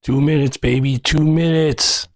2 minutes, baby. 2 minutes.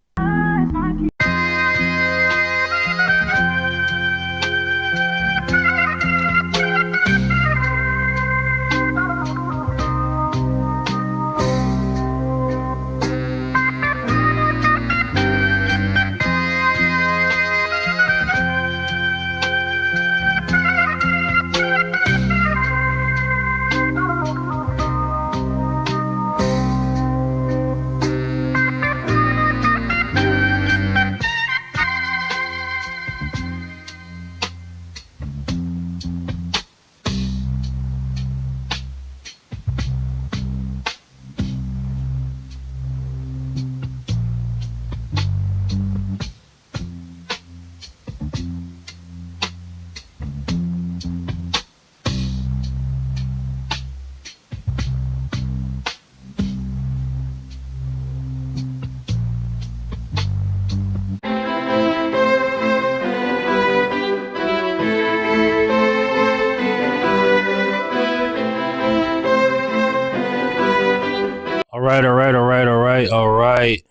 All right.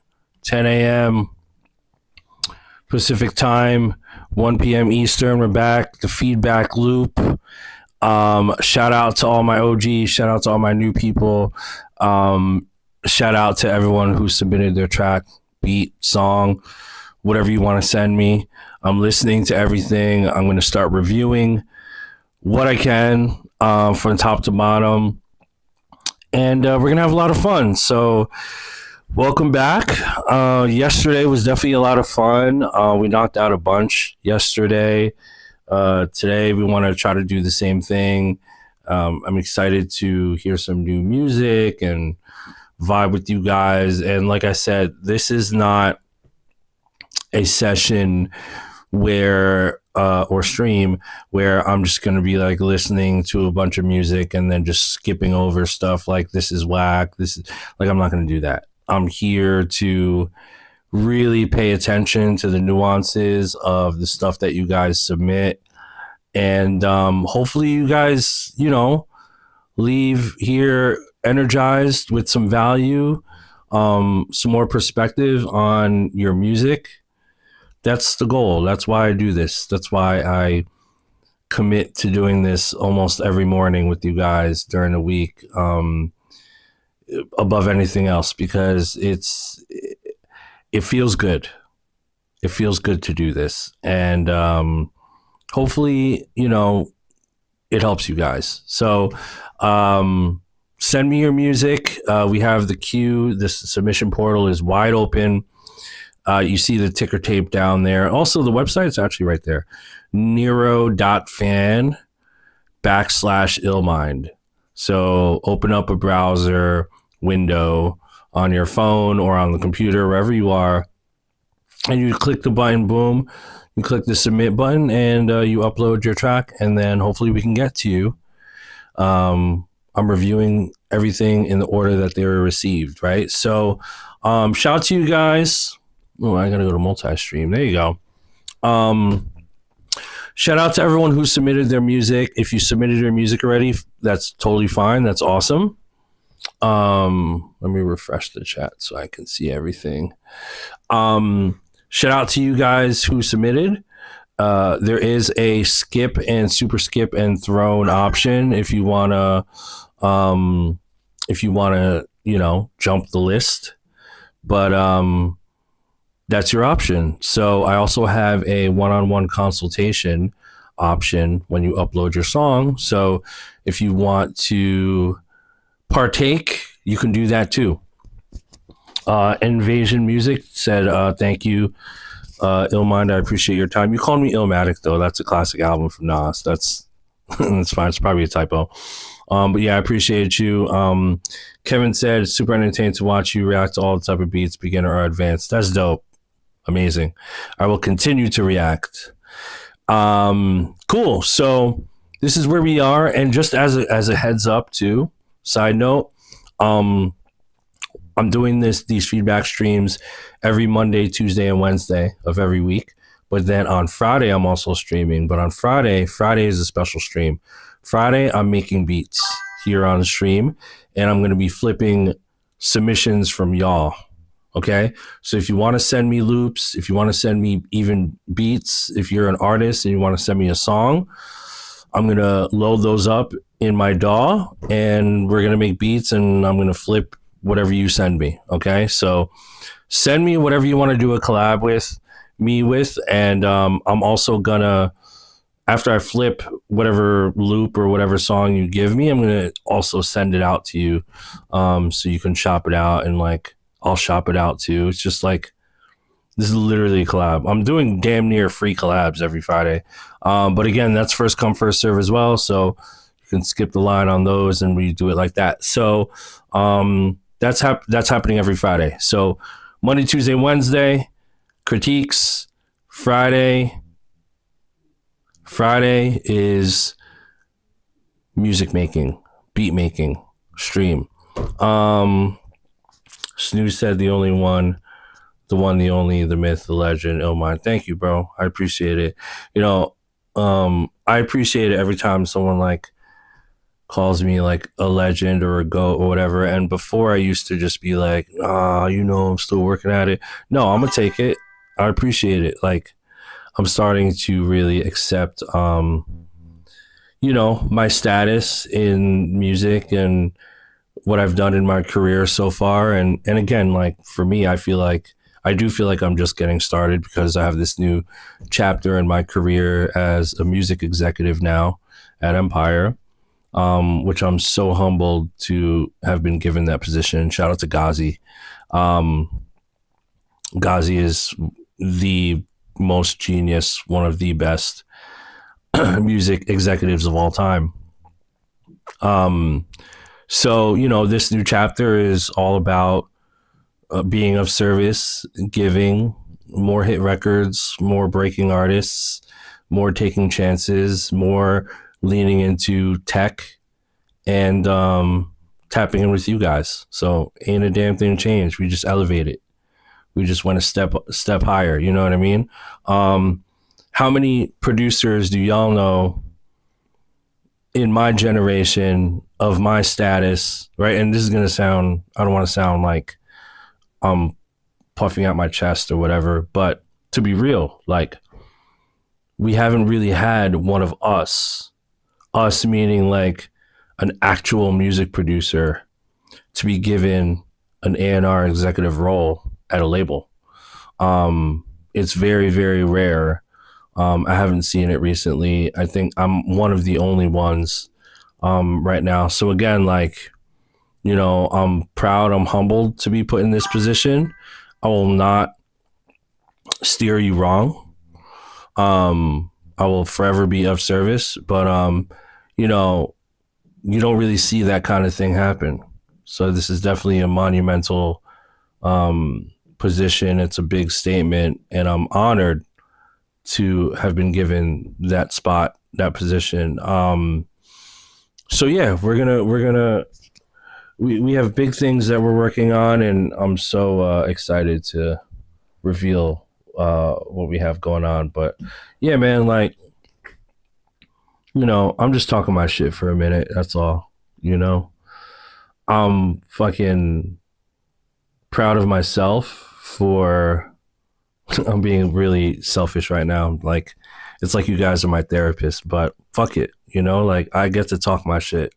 10 a.m. Pacific time, 1 p.m. Eastern. We're back. The feedback loop. Shout out to all my OGs. Shout out to all my new people. Shout out to everyone who submitted their track, beat, song, whatever you want to send me. I'm listening to everything. I'm going to start reviewing what I can from top to bottom. And we're going to have a lot of fun. So welcome back. Yesterday was definitely a lot of fun. We knocked out a bunch yesterday. Today we want to try to do the same thing. I'm excited to hear some new music and vibe with you guys. And like I said, this is not a session where or stream where I'm just going to be like listening to a bunch of music and then just skipping over stuff like this is whack. This is like, I'm not going to do that. I'm here to really pay attention to the nuances of the stuff that you guys submit. And hopefully you guys, leave here energized with some value, some more perspective on your music. That's the goal. That's why I do this. That's why I commit to doing this almost every morning with you guys during the week, above anything else, because it feels good. It feels good to do this. And hopefully, it helps you guys. So send me your music. We have the queue. This submission portal is wide open. You see the ticker tape down there. Also, the website is actually right there. Nero.fan/illmind. So open up a browser window on your phone or on the computer, wherever you are, and you click the button, boom. You click the submit button and you upload your track, and then hopefully we can get to you. I'm reviewing everything in the order that they were received, right? So shout out to you guys. Oh, I gotta go to multi-stream. There you go. Shout out to everyone who submitted their music. If you submitted your music already, that's totally fine. That's awesome. Let me refresh the chat so I can see everything. Shout out to you guys who submitted. There is a skip and super skip and thrown option if you wanna jump the list. But that's your option. So I also have a one-on-one consultation option when you upload your song. So if you want to partake, you can do that too. Invasion Music said, thank you, Illmind. I appreciate your time. You called me Illmatic, though. That's a classic album from Nas. That's fine. It's probably a typo. But yeah, I appreciate you. Kevin said, super entertaining to watch you react to all the type of beats, beginner or advanced. That's dope. Amazing. I will continue to react. Cool. So this is where we are. And just as a heads up too, side note, I'm doing these feedback streams every Monday, Tuesday, and Wednesday of every week. But then on Friday, I'm also streaming. But on Friday is a special stream. Friday, I'm making beats here on the stream. And I'm going to be flipping submissions from y'all. Okay, so if you want to send me loops, if you want to send me even beats, if you're an artist and you want to send me a song, I'm going to load those up in my DAW and we're going to make beats and I'm going to flip whatever you send me. Okay, so send me whatever you want to do a collab with me with. And I'm also going to, after I flip whatever loop or whatever song you give me, I'm going to also send it out to you so you can shop it out and I'll shop it out too. It's just like, this is literally a collab. I'm doing damn near free collabs every Friday. But again, that's first come, first serve as well. So you can skip the line on those and we do it like that. So that's happening every Friday. So Monday, Tuesday, Wednesday, critiques. Friday is music making, beat making, stream. Snooze said the only one, the one, the only, the myth, the legend, Illmind. Thank you, bro. I appreciate it. I appreciate it every time someone calls me a legend or a goat or whatever. And before I used to just be like, I'm still working at it. No, I'm gonna take it. I appreciate it. I'm starting to really accept, my status in music and what I've done in my career so far. And again, for me, I feel like I do feel like I'm just getting started because I have this new chapter in my career as a music executive now at Empire, which I'm so humbled to have been given that position. Shout out to Ghazi. Um, Ghazi is the most genius, one of the best music executives of all time. Um, so, this new chapter is all about being of service, giving more hit records, more breaking artists, more taking chances, more leaning into tech, and tapping in with you guys. So ain't a damn thing changed. We just elevate it. We just went a step higher. You know what I mean? How many producers do y'all know in my generation of my status, right? And this is gonna sound, I don't want to sound like I'm puffing out my chest or whatever, but to be real, like, we haven't really had one of us meaning like an actual music producer, to be given an A&R executive role at a label. It's very, very rare. I haven't seen it recently. I think I'm one of the only ones right now. So again, like, I'm proud, I'm humbled to be put in this position. I will not steer you wrong. I will forever be of service, but you don't really see that kind of thing happen. So this is definitely a monumental position. It's a big statement, and I'm honored to have been given that spot, that position. So yeah, we have big things that we're working on, and I'm so excited to reveal what we have going on. But yeah, man, like, I'm just talking my shit for a minute. That's all. I'm fucking proud of myself for I'm being really selfish right now. Like, it's like you guys are my therapist, but fuck it, like, I get to talk my shit.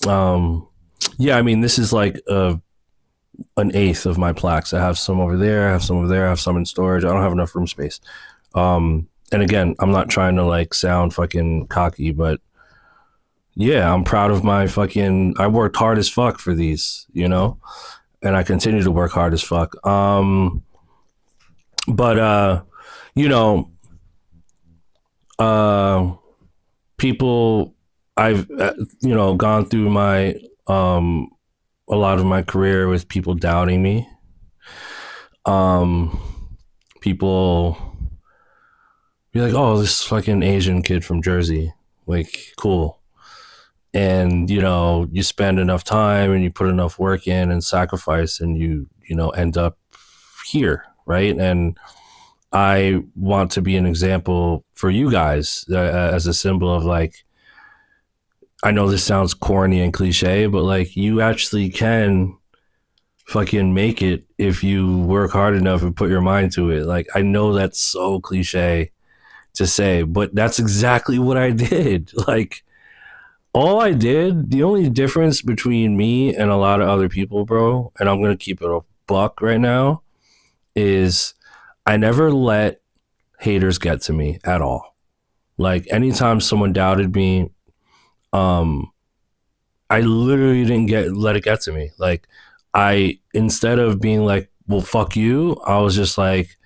Yeah, I mean, this is like an eighth of my plaques. I have some over there, I have some over there, I have some in storage. I don't have enough room space. And again, I'm not trying to like sound fucking cocky, but yeah, I'm proud of my I worked hard as fuck for these, and I continue to work hard as fuck. But people, I've gone through my a lot of my career with people doubting me. People be like, "Oh, this fucking Asian kid from Jersey, like, cool." And you spend enough time and you put enough work in and sacrifice, and you end up here, right? And I want to be an example for you guys as a symbol of, like, I know this sounds corny and cliche, but like, you actually can fucking make it if you work hard enough and put your mind to it. Like, I know that's so cliche to say, but that's exactly what I did. Like, the only difference between me and a lot of other people, bro, and I'm going to keep it a buck right now, is I never let haters get to me at all. Like, anytime someone doubted me, I literally didn't let it get to me. Like, instead of being like, well, fuck you, I was just like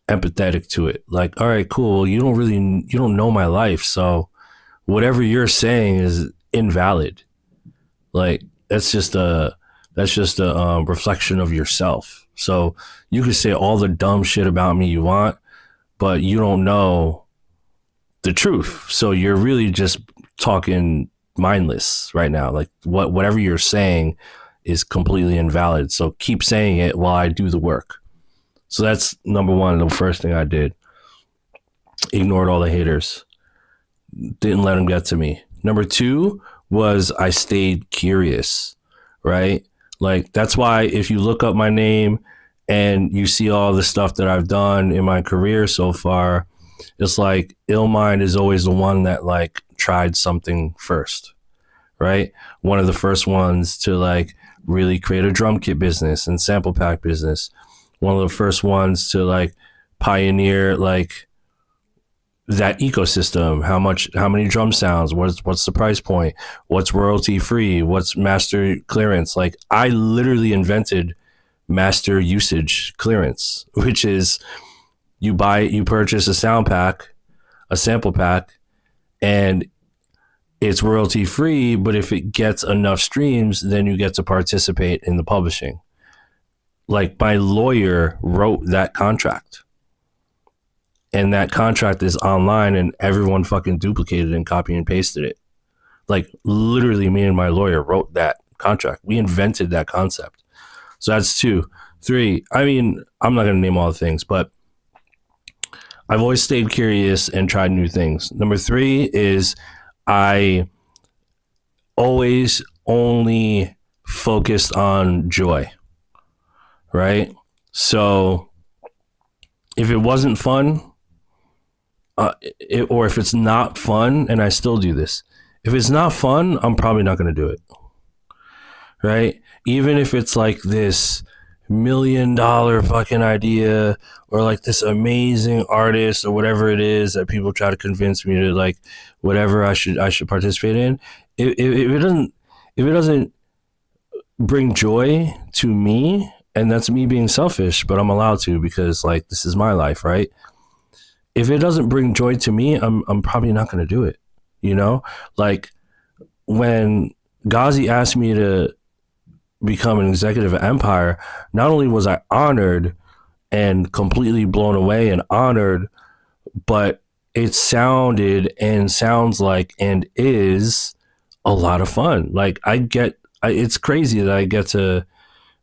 empathetic to it. Like, all right, cool. You don't know my life. So whatever you're saying is invalid. Like, that's just a reflection of yourself. So you can say all the dumb shit about me you want, but you don't know the truth. So you're really just talking mindless right now. Like, whatever you're saying is completely invalid. So keep saying it while I do the work. So that's number one, the first thing I did. Ignored all the haters. Didn't let them get to me. Number two was I stayed curious, right? Like, that's why if you look up my name and you see all the stuff that I've done in my career so far, it's like Illmind is always the one that like tried something first, right? One of the first ones to like really create a drum kit business and sample pack business. one of the first ones to like pioneer like that ecosystem. How many drum sounds? What's the price point? What's royalty free? What's master clearance? Like I literally invented master usage clearance, which is you purchase a sound pack, a sample pack, and it's royalty free, but if it gets enough streams, then you get to participate in the publishing. Like my lawyer wrote that contract. And that contract is online and everyone fucking duplicated and copy and pasted it. Like literally me and my lawyer wrote that contract. We invented that concept. So that's 2. 3, I mean, I'm not going to name all the things, but I've always stayed curious and tried new things. Number 3 is I always only focused on joy, right? So if it wasn't fun, or if it's not fun, and I still do this, if it's not fun, I'm probably not going to do it, right? Even if it's like this $1 million fucking idea or like this amazing artist or whatever it is that people try to convince me to like whatever I should participate in, if it doesn't bring joy to me, and that's me being selfish, but I'm allowed to because like this is my life, right? If it doesn't bring joy to me, I'm probably not going to do it. You know, like when Ghazi asked me to become an executive at Empire, not only was I honored and completely blown away and honored, but it sounded and sounds like and is a lot of fun. Like it's crazy that I get to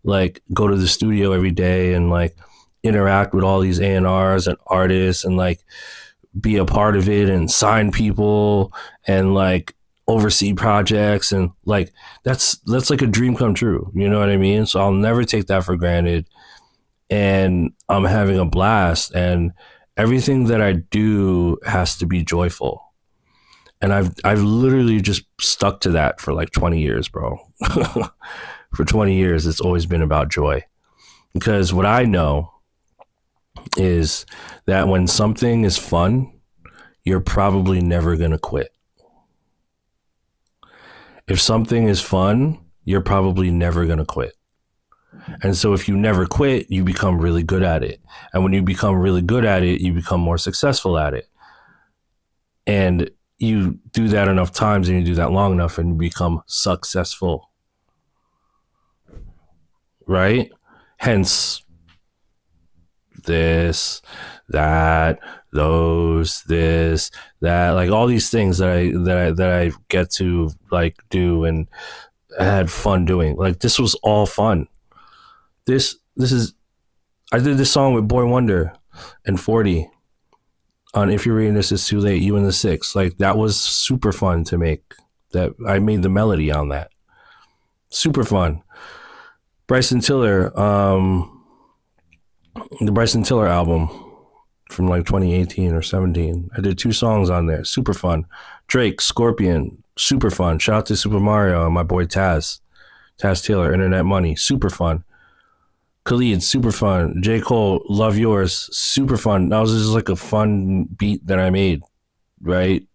like go to the studio every day and like interact with all these A&Rs and artists and like be a part of it and sign people and like oversee projects, and like that's like a dream come true, you know what I mean? So I'll never take that for granted, and I'm having a blast, and everything that I do has to be joyful, and I've literally just stuck to that for like 20 years, bro. For 20 years it's always been about joy, because what I know is that when something is fun, you're probably never going to quit. If something is fun, you're probably never going to quit. And so if you never quit, you become really good at it. And when you become really good at it, you become more successful at it. And you do that enough times and you do that long enough and you become successful. Right? Hence, this, that, those, this, that, like all these things that I get to like do and I had fun doing. Like this was all fun. This is, I did this song with Boy Wonder and 40 on If You're Reading This It's Too Late, You and the Six. Like that was super fun to make. That I made the melody on that. Super fun. Bryson Tiller, the Bryson Tiller album from like 2018 or 17. I did 2 songs on there. Super fun. Drake, Scorpion, super fun. Shout out to Super Mario and my boy Taz Taylor, Internet Money, super fun. Khalid, super fun. J. Cole, Love Yours, super fun. That was just like a fun beat that I made, right?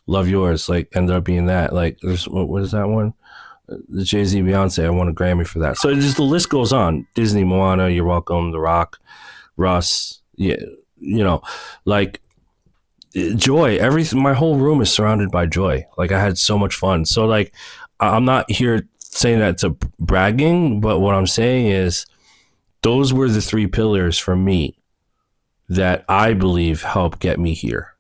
Love Yours, like ended up being that. Like, there's what is that one? The Jay-Z Beyonce, I won a Grammy for that. So just the list goes on. Disney, Moana, You're Welcome, The Rock, Russ, yeah, you know, like joy. Everything, my whole room is surrounded by joy. Like I had so much fun. So like, I'm not here saying that to bragging, but what I'm saying is those were the 3 pillars for me that I believe helped get me here,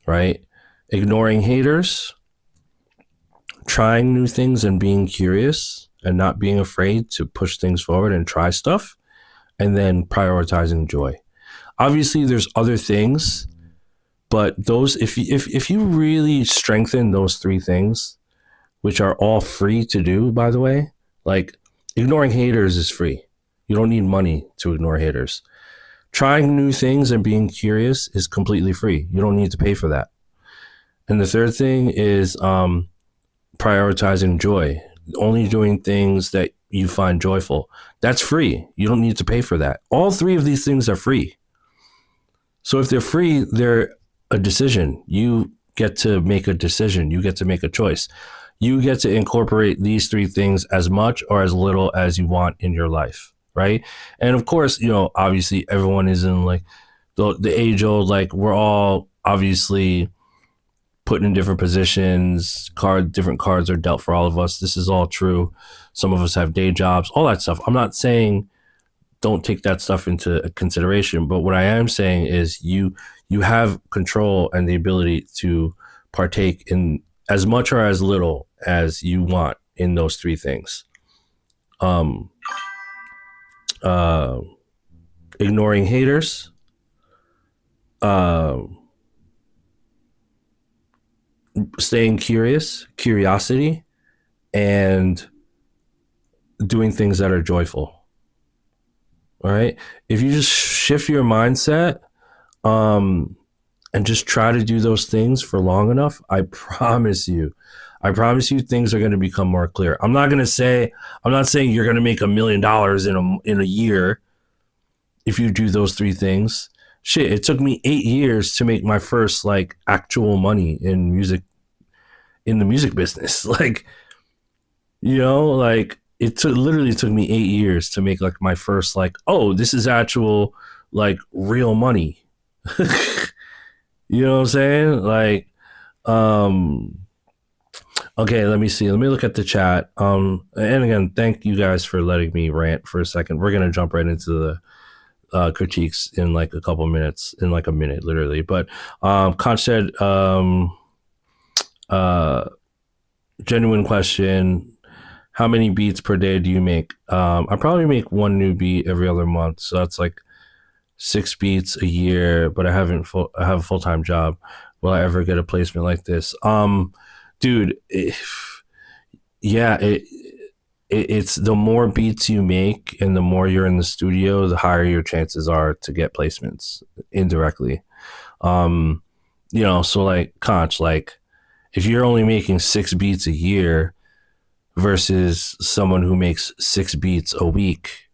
right? Ignoring haters, trying new things and being curious and not being afraid to push things forward and try stuff, and then prioritizing joy. Obviously there's other things, but those, if you really strengthen those 3 things, which are all free to do, by the way, like ignoring haters is free. You don't need money to ignore haters. Trying new things and being curious is completely free. You don't need to pay for that. And the third thing is prioritizing joy, only doing things that you find joyful. That's free. You don't need to pay for that. All three of these things are free. So if they're free, they're a decision. You get to make a decision. You get to make a choice. You get to incorporate these three things as much or as little as you want in your life, right? And of course, obviously everyone is in like the age old, like we're all obviously put in different positions, different cards are dealt for all of us. This is all true. Some of us have day jobs, all that stuff. I'm not saying don't take that stuff into consideration, but what I am saying is you have control and the ability to partake in as much or as little as you want in those three things. Ignoring haters, staying curiosity, and doing things that are joyful. All right. If you just shift your mindset, and just try to do those things for long enough, I promise you things are going to become more clear. I'm not saying you're going to make $1 million in a year if you do those three things. Shit, it took me 8 years to make my first like actual money in the music business. Like, it literally took me 8 years to make like my first like, oh, this is actual like real money. You know what I'm saying? Like, okay, let me see. Let me look at the chat. And again, thank you guys for letting me rant for a second. We're going to jump right into the critiques in like a couple minutes, in like a minute, literally. But Conch said, genuine question. How many beats per day do you make? I probably make one new beat every other month. So that's like 6 beats a year, but I have a full-time job. Will I ever get a placement like this? Dude, it's the more beats you make and the more you're in the studio, the higher your chances are to get placements indirectly. So like Conch, like if you're only making 6 beats a year versus someone who makes 6 beats a week,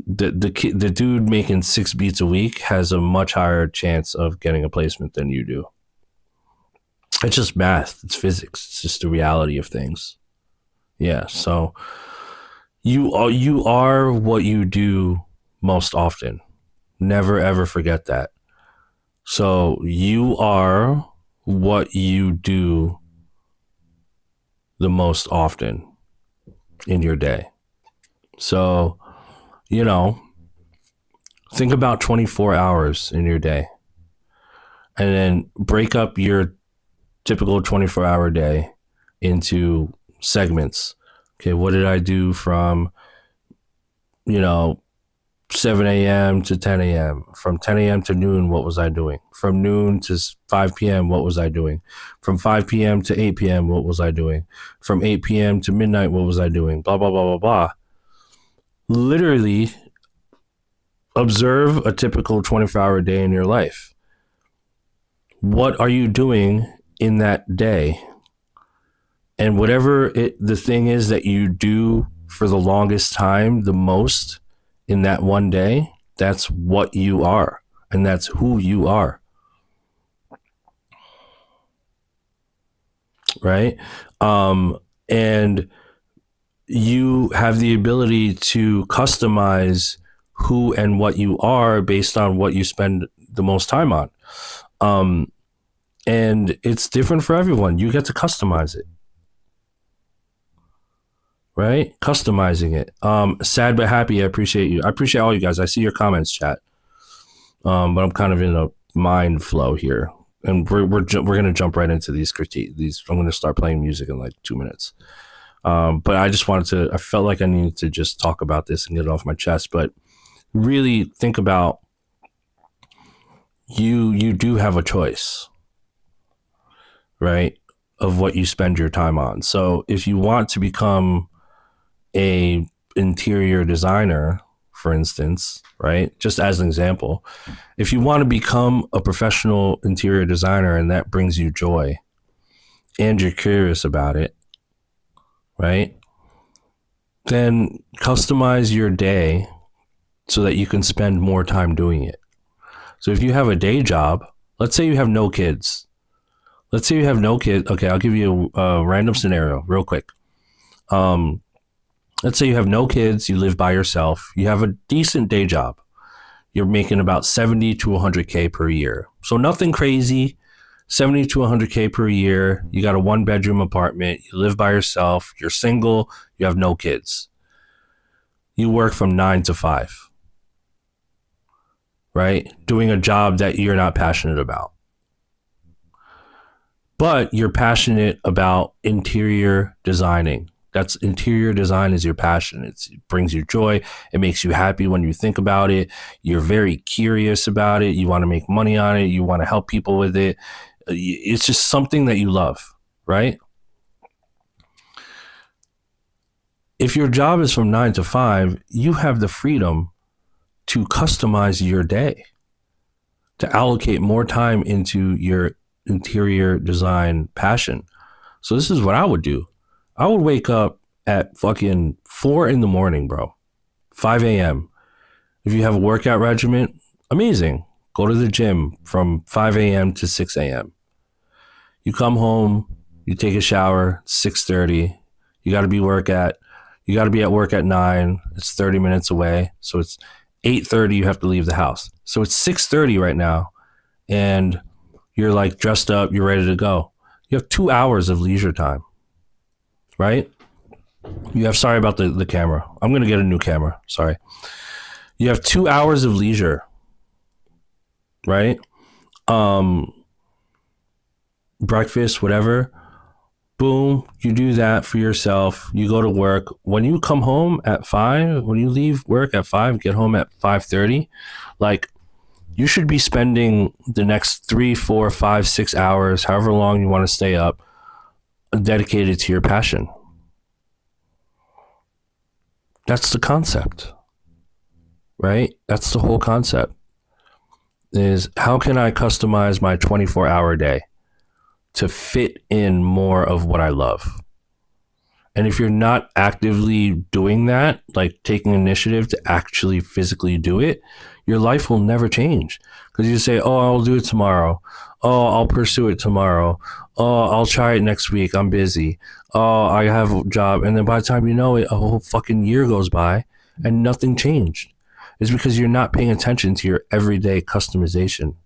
the dude making 6 beats a week has a much higher chance of getting a placement than you do. It's just math. It's physics. It's just the reality of things. Yeah. So you are what you do most often. Never, ever forget that. So you are what you do the most often in your day. So, think about 24 hours in your day and then break up your typical 24-hour day into segments. Okay, what did I do from, 7 a.m. to 10 a.m.? From 10 a.m. to noon, what was I doing? From noon to 5 p.m., what was I doing? From 5 p.m. to 8 p.m., what was I doing? From 8 p.m. to midnight, what was I doing? Blah, blah, blah, blah, blah. Literally observe a typical 24-hour day in your life. What are you doing in that day? And whatever the thing is that you do for the longest time, the most in that one day, that's what you are. And that's who you are. Right? And you have the ability to customize who and what you are based on what you spend the most time on. And it's different for everyone. You get to customize it. Right? Customizing it. Sad but happy. I appreciate you. I appreciate all you guys. I see your comments, chat. But I'm kind of in a mind flow here. And we're going to jump right into these critiques. I'm going to start playing music in like 2 minutes. But I just I felt like I needed to just talk about this and get it off my chest. But really think about, you do have a choice, right, of what you spend your time on. So if you want to become a interior designer, for instance, right, just as an example, if you want to become a professional interior designer and that brings you joy and you're curious about it, right, then customize your day so that you can spend more time doing it. So if you have a day job, let's say you have no kids. Let's say you have no kids. Okay, I'll give you a random scenario real quick. Let's say you have no kids, you live by yourself, you have a decent day job. You're making about 70 to 100K per year. So nothing crazy, 70 to 100K per year. You got a 1-bedroom apartment, you live by yourself, you're single, you have no kids. You work from 9 to 5, right? Doing a job that you're not passionate about. But you're passionate about interior designing. That's interior design is your passion. It brings you joy. It makes you happy when you think about it. You're very curious about it. You want to make money on it. You want to help people with it. It's just something that you love, right? If your job is from 9 to 5, you have the freedom to customize your day, to allocate more time into your interior design passion. So this is what I would do. I would wake up at fucking 4 in the morning, bro. 5 a.m. If you have a workout regimen, amazing. Go to the gym from 5 a.m. to 6 a.m. You come home, you take a shower, 6:30. You got to be at work at 9. It's 30 minutes away. So it's 8:30 you have to leave the house. So it's 6:30 right now and you're like dressed up, you're ready to go. You have 2 hours of leisure time. Right? Sorry about the camera. I'm going to get a new camera. Sorry. You have 2 hours of leisure. Right? Breakfast, whatever. Boom. You do that for yourself. You go to work. When you come home at 5, when you leave work at 5, get home at 5:30, like you should be spending the next 3, 4, 5, 6 hours, however long you want to stay up, dedicated to your passion. That's the concept, right? That's the whole concept, is how can I customize my 24-hour day to fit in more of what I love? And if you're not actively doing that, like taking initiative to actually physically do it, your life will never change. Because you say, oh, I'll do it tomorrow. Oh, I'll pursue it tomorrow. Oh, I'll try it next week. I'm busy. Oh, I have a job. And then by the time you know it, a whole fucking year goes by and nothing changed. It's because you're not paying attention to your everyday customization.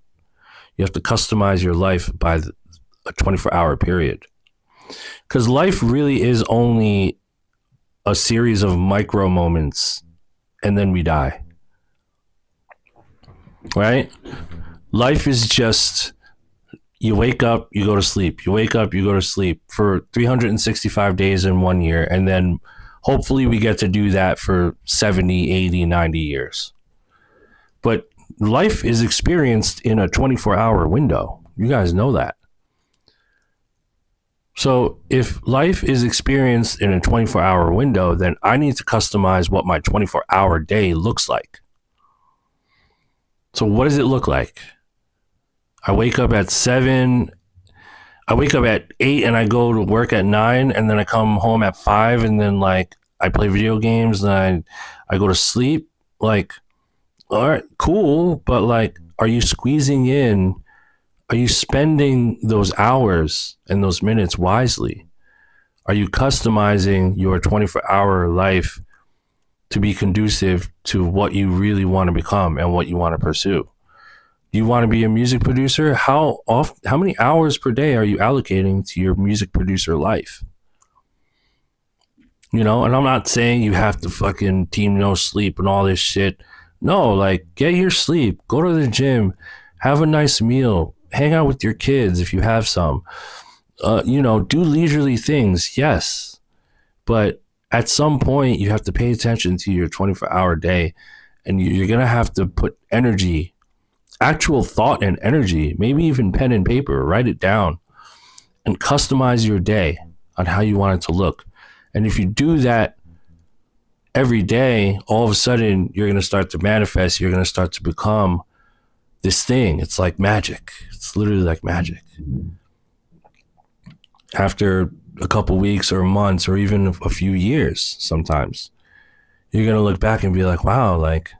You have to customize your life by a 24-hour period. Because life really is only a series of micro moments and then we die. Right? Life is just, you wake up, you go to sleep. You wake up, you go to sleep for 365 days in 1 year. And then hopefully we get to do that for 70, 80, 90 years. But life is experienced in a 24-hour window. You guys know that. So if life is experienced in a 24-hour window, then I need to customize what my 24-hour day looks like. So what does it look like? I wake up at 7, I wake up at 8 and I go to work at 9 and then I come home at 5 and then like I play video games and I go to sleep. Like, all right, cool. But like, are you squeezing in? Are you spending those hours and those minutes wisely? Are you customizing your 24-hour life to be conducive to what you really want to become and what you want to pursue? You want to be a music producer? How many hours per day are you allocating to your music producer life? You know, and I'm not saying you have to fucking team no sleep and all this shit. No, like get your sleep, go to the gym, have a nice meal, hang out with your kids if you have some. Do leisurely things, yes. But at some point, you have to pay attention to your 24-hour day, and you're going to have to put energy, actual thought and energy, maybe even pen and paper, write it down, and customize your day on how you want it to look. And if you do that every day, all of a sudden, you're going to start to manifest. You're going to start to become this thing. It's like magic. It's literally like magic. After a couple weeks or months or even a few years sometimes, you're going to look back and be like, wow, like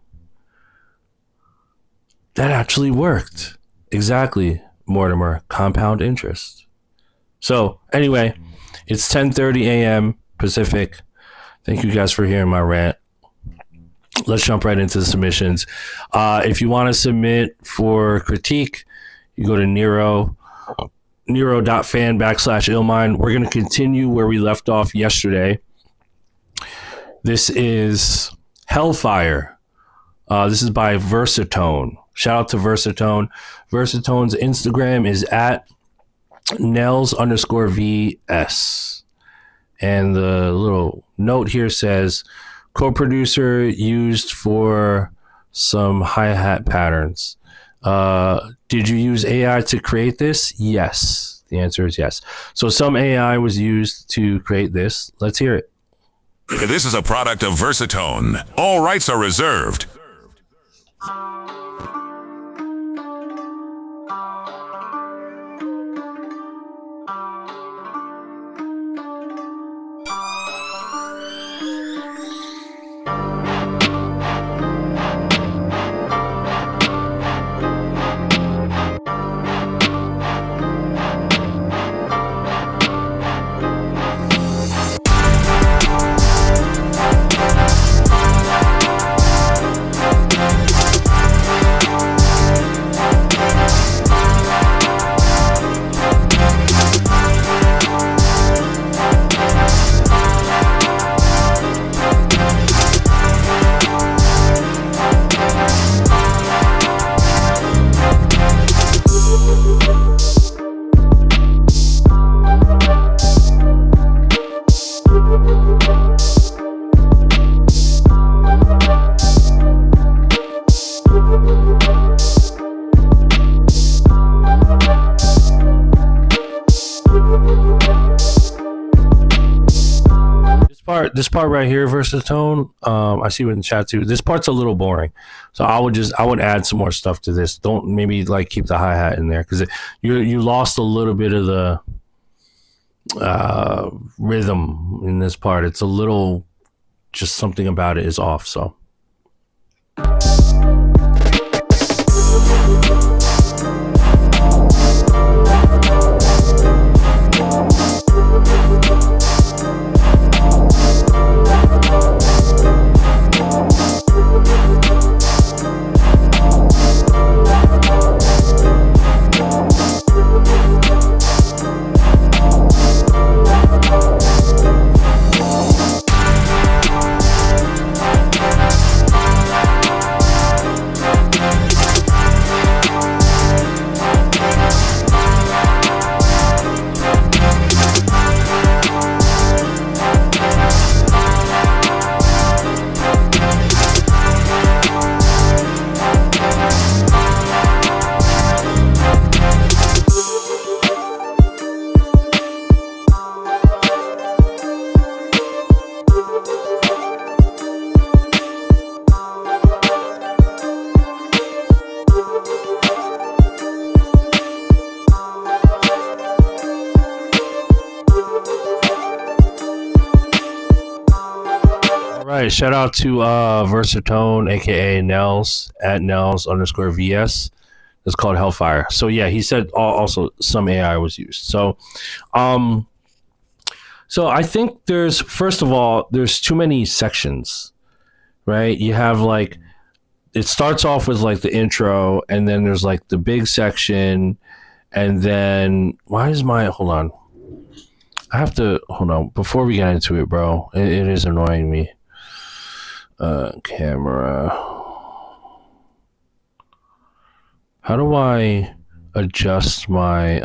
that actually worked. Exactly, Mortimer, compound interest. So anyway, it's 10:30 a.m. Pacific. Thank you guys for hearing my rant. Let's jump right into the submissions. If you want to submit for critique, you go to nero.fan/illmind. We're going to continue where we left off yesterday. This is Hellfire. This is by Versatone. Shout out to Versatone. Versatone's Instagram is at Nels_VS. And the little note here says, co-producer used for some hi-hat patterns. Did you use AI to create this? Yes. The answer is yes. So some AI was used to create this. Let's hear it. This is a product of Versatone. All rights are reserved. This part right here, Versatone, I see it in the chat too. This part's a little boring, so I would add some more stuff to this. Don't maybe like keep the hi-hat in there because you lost a little bit of the rhythm in this part. It's a little, just something about it is off. So. Right, shout out to Versatone, aka Nels, at Nels_VS. It's called Hellfire. So yeah, he said also some AI was used. So I think first of all, there's too many sections, right? You have like, it starts off with like the intro, and then there's like the big section, and then hold on. I have to, hold on, before we get into it, bro, it is annoying me. Camera. How do I adjust my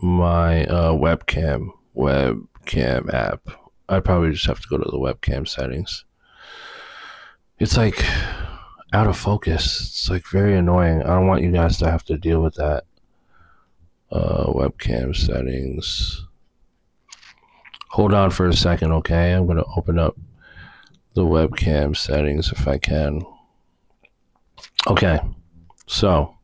webcam app? I probably just have to go to the webcam settings. It's like out of focus. It's like very annoying. I don't want you guys to have to deal with that. Webcam settings. Hold on for a second, okay? I'm going to open up the webcam settings if I can. Okay, so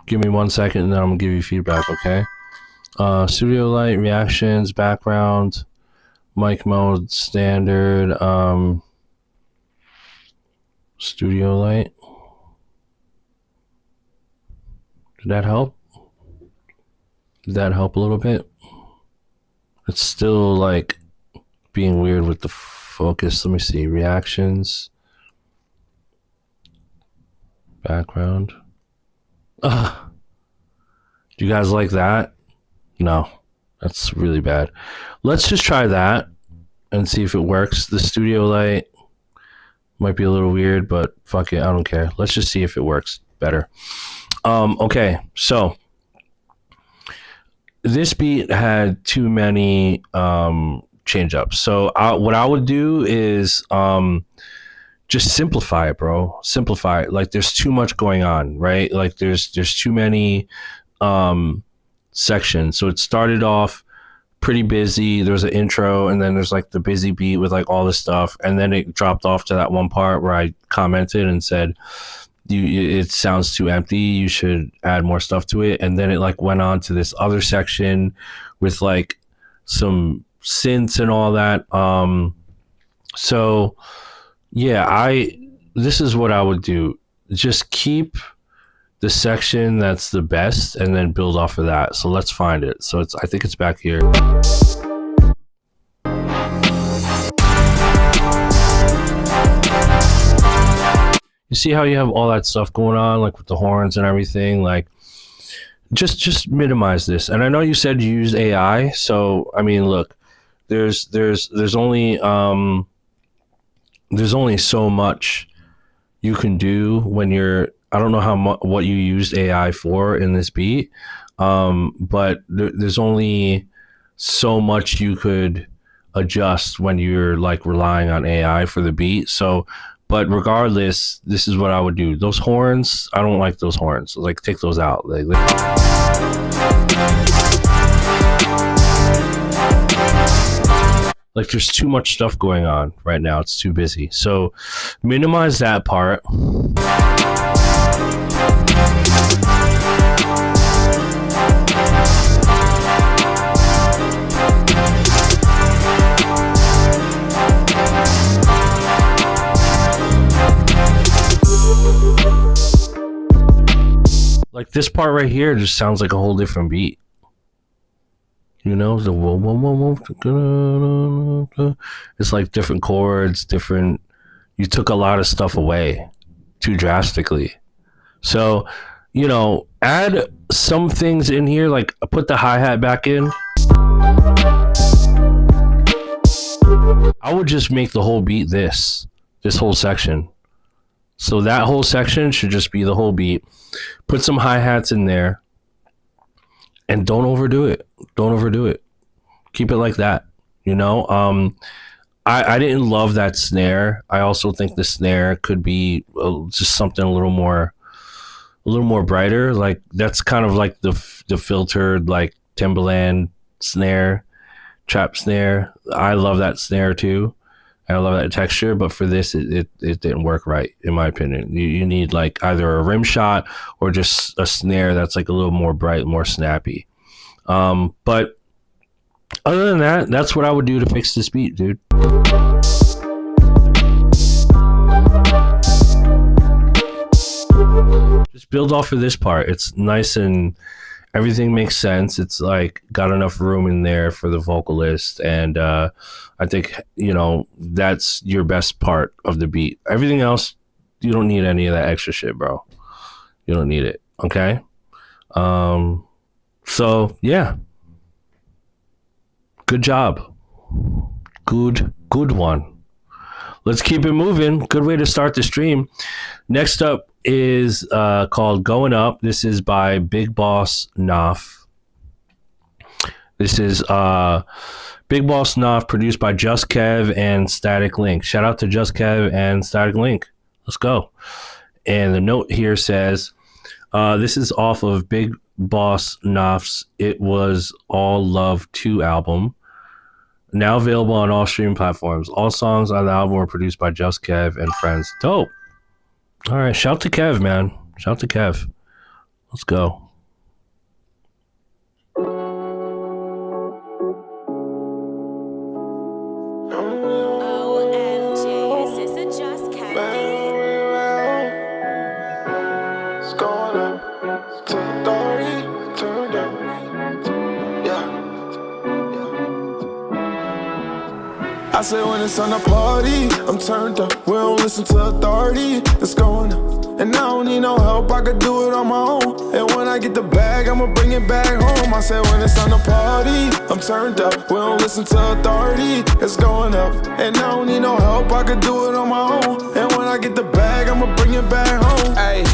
Give me 1 second and then I'm gonna give you feedback, okay? Studio light, reactions, background, mic mode, standard, studio light. Did that help? Did that help a little bit? It's still like being weird with the focus. Let me see. Reactions. Background. Do you guys like that? No. That's really bad. Let's just try that and see if it works. The studio light might be a little weird, but fuck it. I don't care. Let's just see if it works better. Okay. So this beat had too many change ups. So what I would do is just simplify it, bro. Simplify it. Like there's too much going on, right? Like there's too many sections. So it started off pretty busy. There's an intro, and then there's like the busy beat with like all this stuff, and then it dropped off to that one part where I commented and said, it sounds too empty, you should add more stuff to it. And then it like went on to this other section with like some synths and all that. So yeah, this is what I would do. Just keep the section that's the best and then build off of that. So let's find it. So I think it's back here. You see how you have all that stuff going on, like with the horns and everything. Like, just minimize this. And I know you said you use AI, so I mean, look, there's only so much you can do when you're. I don't know what you used AI for in this beat, but there's only so much you could adjust when you're like relying on AI for the beat. So. But regardless, this is what I would do. Those horns, I don't like those horns. Like, take those out. Like, there's too much stuff going on right now. It's too busy. So, minimize that part. Like this part right here just sounds like a whole different beat. You know, the whoa, whoa, whoa, whoa. It's like different chords, different. You took a lot of stuff away too drastically. So, you know, add some things in here, like put the hi-hat back in. I would just make the whole beat this whole section. So that whole section should just be the whole beat. Put some hi-hats in there and don't overdo it. Don't overdo it. Keep it like that. You know, I didn't love that snare. I also think the snare could be just something a little more brighter. Like that's kind of like the filtered like Timbaland snare, trap snare. I love that snare too. I love that texture, but for this, it didn't work right, in my opinion. You need like either a rim shot or just a snare that's like a little more bright, more snappy. But other than that, that's what I would do to fix this beat, dude. Just build off of this part. It's nice and everything makes sense. It's like got enough room in there for the vocalist, and I think, you know, that's your best part of the beat. Everything else, you don't need any of that extra shit, bro. You don't need it. Okay. So yeah, good job. Good one. Let's keep it moving. Good way to start the stream. Next up is called Going Up. This is by Big Boss Naf. This is Big Boss Naf, produced by Just Kev and Static Link. Shout out to Just Kev and Static Link. Let's go. And the note here says, this is off of Big Boss Naf's It Was All Love 2 album. Now available on all streaming platforms. All songs on the album were produced by Just Kev and friends. Dope. All right, shout to Kev, man. Shout to Kev. Let's go. OMG, is this a Just Cat beat? It's going up to 30, turned up. Yeah. I said when it's on the party, I'm turned up. We don't listen to authority. It's going up. And I don't need no help, I could do it on my own. And when I get the bag, I'ma bring it back home. I said when it's on the party, I'm turned up. We don't listen to authority, it's going up. And I don't need no help, I could do it on my own. And when I get the bag, I'ma bring it back home. Ayy.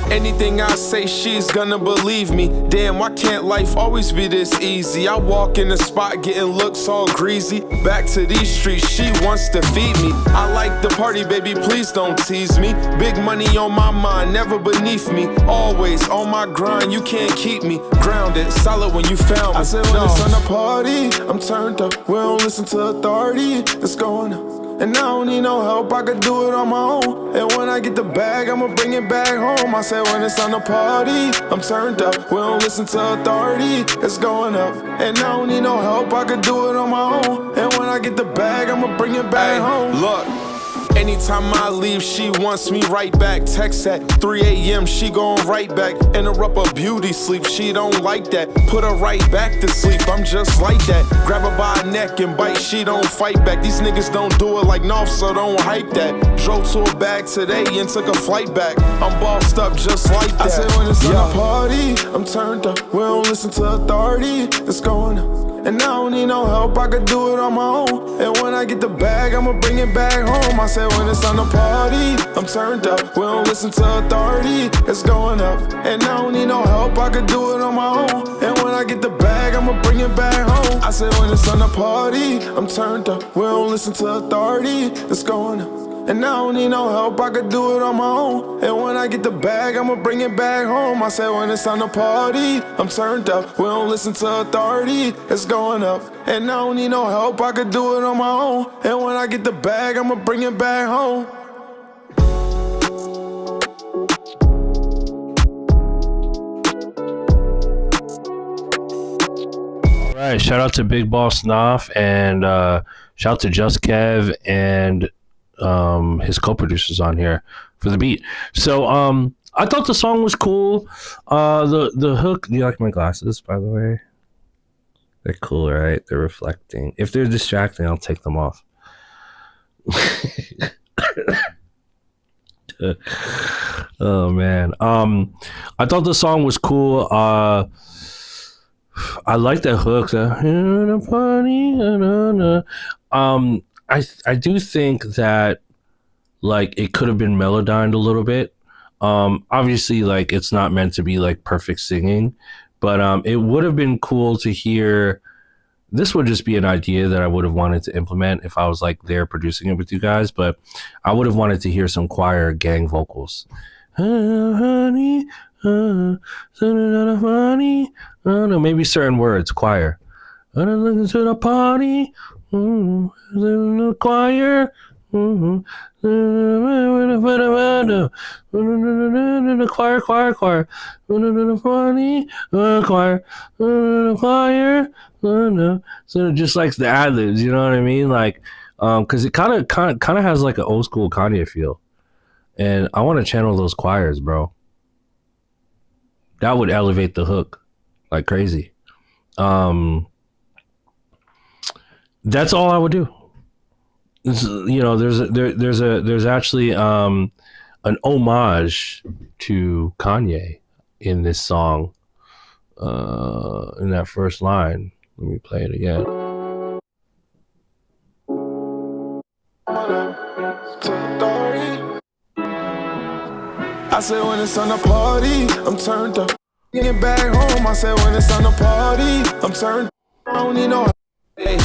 Anything I say, she's gonna believe me. Damn, why can't life always be this easy? I walk in the spot getting looks all greasy. Back to these streets, she wants to feed me. I like the party, baby, please don't tease me. Big money on my mind, never beneath me. Always on my grind, you can't keep me grounded. Solid when you found me. I said when it's on the party, I'm turned up. We don't listen to authority, it's going up. And I don't need no help, I could do it on my own. And when I get the bag, I'ma bring it back home. I said when it's on the party, I'm turned up. We don't listen to authority, it's going up. And I don't need no help, I could do it on my own. And when I get the bag, I'ma bring it back home. Look. Anytime I leave, she wants me right back. Text at 3 a.m., she going right back. Interrupt her beauty sleep, she don't like that. Put her right back to sleep, I'm just like that. Grab her by her neck and bite, she don't fight back. These niggas don't do it like North, so don't hype that. Drove to a bag today and took a flight back. I'm bossed up just like that. I said when it's on the party, I'm turned up. We don't listen to authority, it's going up. And I don't need no help, I could do it on my own. And when I get the bag, I'ma bring it back home. I said when it's on the party, I'm turned up. We don't listen to authority, it's going up. And I don't need no help, I could do it on my own. And when I get the bag, I'ma bring it back home. I said when it's on the party, I'm turned up. We don't listen to authority, it's going up. And I don't need no help, I could do it on my own. And when I get the bag, I'ma bring it back home. I said when it's on the party, I'm turned up. We don't listen to authority, it's going up. And I don't need no help, I could do it on my own. And when I get the bag, I'ma bring it back home. All right, shout out to Big Boss Knopf and shout out to Just Kev and his co-producers on here for the beat. So I thought the song was cool. The hook. Do you like my glasses, by the way? They're cool, right? They're reflecting. If they're distracting, I'll take them off. Oh man. I thought the song was cool. I like that hook. I do think that like it could have been melodined a little bit. Obviously, like it's not meant to be like perfect singing, but it would have been cool to hear. This would just be an idea that I would have wanted to implement if I was like there producing it with you guys, but I would have wanted to hear some choir gang vocals. Honey, honey, I don't know, maybe certain words, choir. I don't listen to the party. The choir. Choir, choir, choir. Funny, choir, choir. So just like the ad libs, you know what I mean? Like, because it kind of has like an old school Kanye feel, and I want to channel those choirs, bro. That would elevate the hook like crazy. That's all I would do. You know, there's actually an homage to Kanye in this song, in that first line. Let me play it again. I said when it's on the party, I'm turned up. Get back home. I said when it's on the party, I'm turned up. I don't need no. Hey.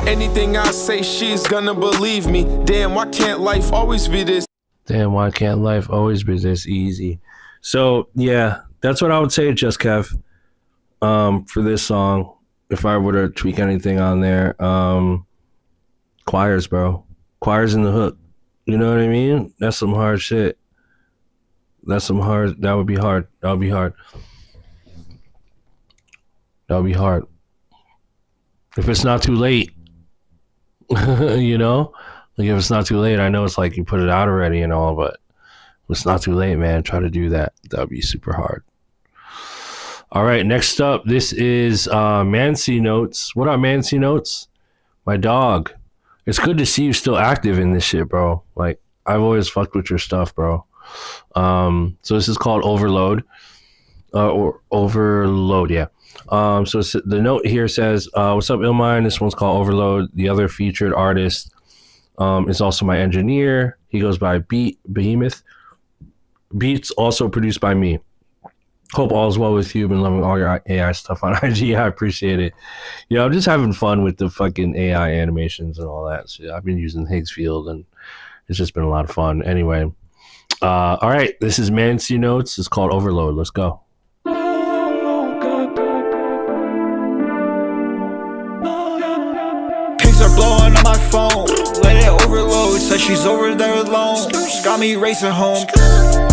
Anything I say, she's gonna believe me. Damn, why can't life always be this? Damn, why can't life always be this easy? So yeah, that's what I would say, Just Kev, for this song. If I were to tweak anything on there, choirs, bro. Choirs in the hook. You know what I mean? That's some hard shit. That's some hard. That would be hard. That would be hard. That would be hard. If it's not too late, you know, like if it's not too late, I know it's like you put it out already and all, but if it's not too late, man, try to do that. That would be super hard. All right, next up, this is Mancy Notes. What up, Mancy Notes? My dog. It's good to see you still active in this shit, bro. Like, I've always fucked with your stuff, bro. So this is called Overload. Or Overload, yeah. So the note here says, what's up, Illmind? This one's called Overload. The other featured artist is also my engineer. He goes by Behemoth. Beats also produced by me. Hope all is well with you. Been loving all your AI stuff on IG. I appreciate it. Yeah, I'm just having fun with the fucking AI animations and all that. So I've been using Higgsfield and it's just been a lot of fun. Anyway, all right. This is Mancy Notes. It's called Overload. Let's go. Pics are blowing on my phone. Let it overload. Said she's over there alone. Got me racing home.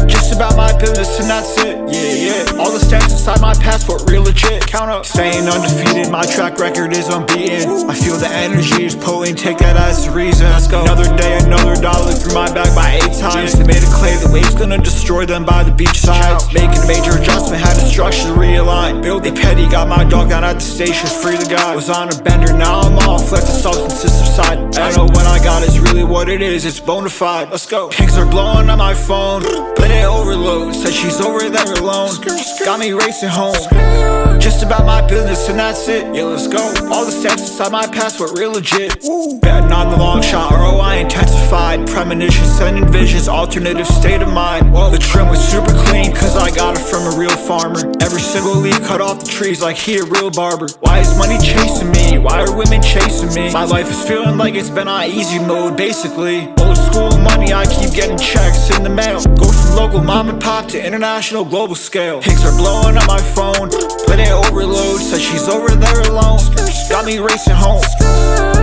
Just about my business and that's it. Yeah. All the stamps inside my passport, real legit. Count up. Staying undefeated, my track record is unbeaten. I feel the energy is potent, take that as the reason. Let's go. Another day, another dollar through my bag by 8 times. They made a clay, the wave's gonna destroy them by the beach sides. Making a major adjustment, had to structure realign. Build a petty, got my dog down at the station, free the guy. Was on a bender, now I'm off, let the substances subside. I know what I got is really what it is, it's bona fide. Let's go. Pics are blowing on my phone. Let it overload, said she's over there alone. Got me racing home. Just about my business and that's it. Yeah, let's go. All the stamps inside my passport, real legit. Betting on the long shot, ROI intensified. Premonitions, sending visions, alternative state of mind. Well, the trim was super clean, cause I got it from a real farmer. Every single leaf cut off the trees like he a real barber. Why is money chasing me? Why are women chasing me? My life is feeling like it's been on easy mode, basically. Old school money, I keep getting checks in the mail. Go from local mom and pop to international global scale. Pics are blowing on my phone. Let it overload, said she's over there alone. Got me racing home.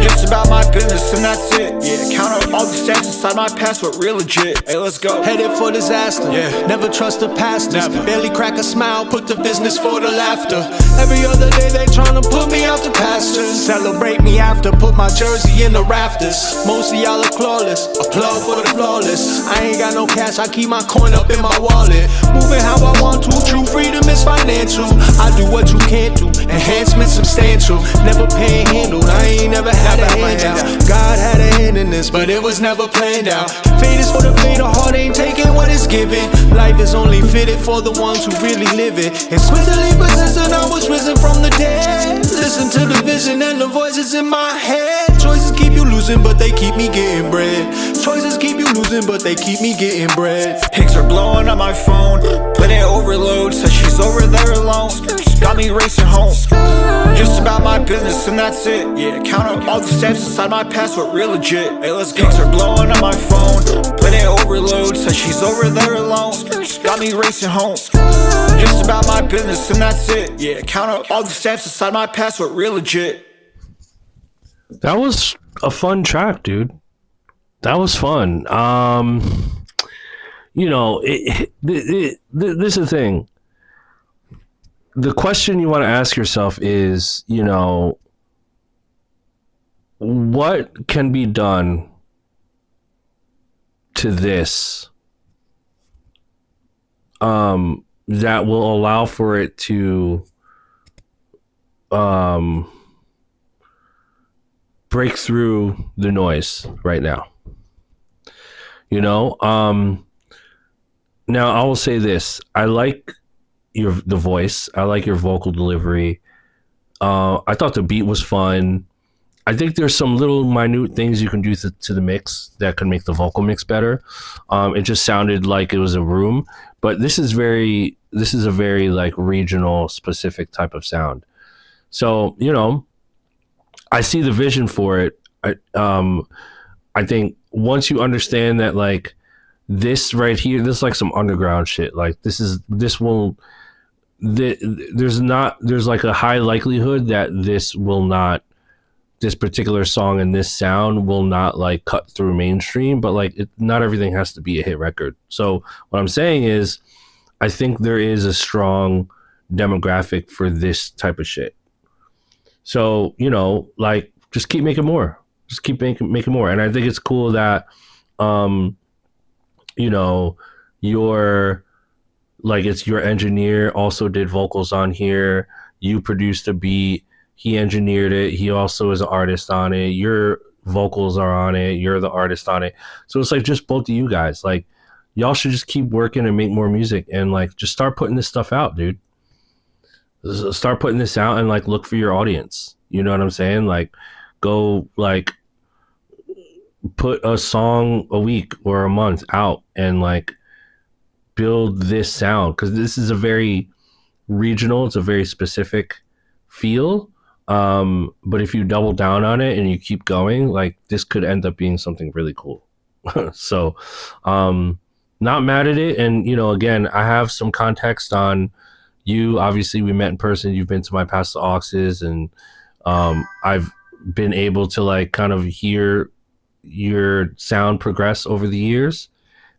Just about my business and that's it. Yeah, count up all the stamps inside my passport, real legit. Hey, let's go. Headed for disaster, never trust the pastors. Barely crack a smile, put the business for the laughter. Every other day they tryna put me out the pasture. Celebrate me after, put my jersey in the rafters. Most of y'all are clawless, a plug for the flawless. I ain't got no cash, I keep my coin up in my wallet. Moving how I want to, true freedom is financial. I do what you can't do, enhancement substantial. Never paying handled, I ain't never had a handout. God had a hand in this, but it was never planned out. Fate is for the faint, the heart ain't taking what it's given. Life is only fitted for the ones who really live it. Exquisitely persistent, I was risen from the dead. Listen to the vision and the voices in my head. Choices keep you losing, but they keep me getting bread. Choices keep you losing, but they keep me getting bread. Pics are blowing on my phone. Let it overload, said she's over there alone. Got me racing home. Just about my business and that's it. Yeah, count up all the stamps inside my passport, real legit. Hey, let's go. Pics are blowing on my phone. Let it overload, said she's over there alone. Got me racing home. Just about my business and that's it. Yeah, count up all the stamps inside my passport, real legit. That was a fun track, dude. That was fun. You know, this is the thing. The question you want to ask yourself is, you know, what can be done to this that will allow for it to break through the noise right now. You know, now I will say this. I like the voice. I like your vocal delivery. I thought the beat was fun. I think there's some little minute things you can do to the mix that can make the vocal mix better. It just sounded like it was a room, but this is a very like regional specific type of sound. So, you know, I see the vision for it. I think once you understand that, like, this right here, this is like some underground shit. Like there's like a high likelihood that this will not this particular song and this sound will not like cut through mainstream, but like not everything has to be a hit record. So what I'm saying is, I think there is a strong demographic for this type of shit. So, you know, like just keep making more. Just keep making more. And I think it's cool that you know, your engineer also did vocals on here. You produced a beat. He engineered it. He also is an artist on it. Your vocals are on it. You're the artist on it. So it's like just both of you guys. Like y'all should just keep working and make more music and like just start putting this stuff out, dude. Start putting this out and like look for your audience. You know what I'm saying? Like go like put a song a week or a month out and like build this sound, because this is a very regional, it's a very specific feel. But if you double down on it and you keep going, like this could end up being something really cool. So not mad at it. And you know, again, I have some context on you. Obviously we met in person, you've been to my past auxes, and I've been able to like kind of hear your sound progress over the years,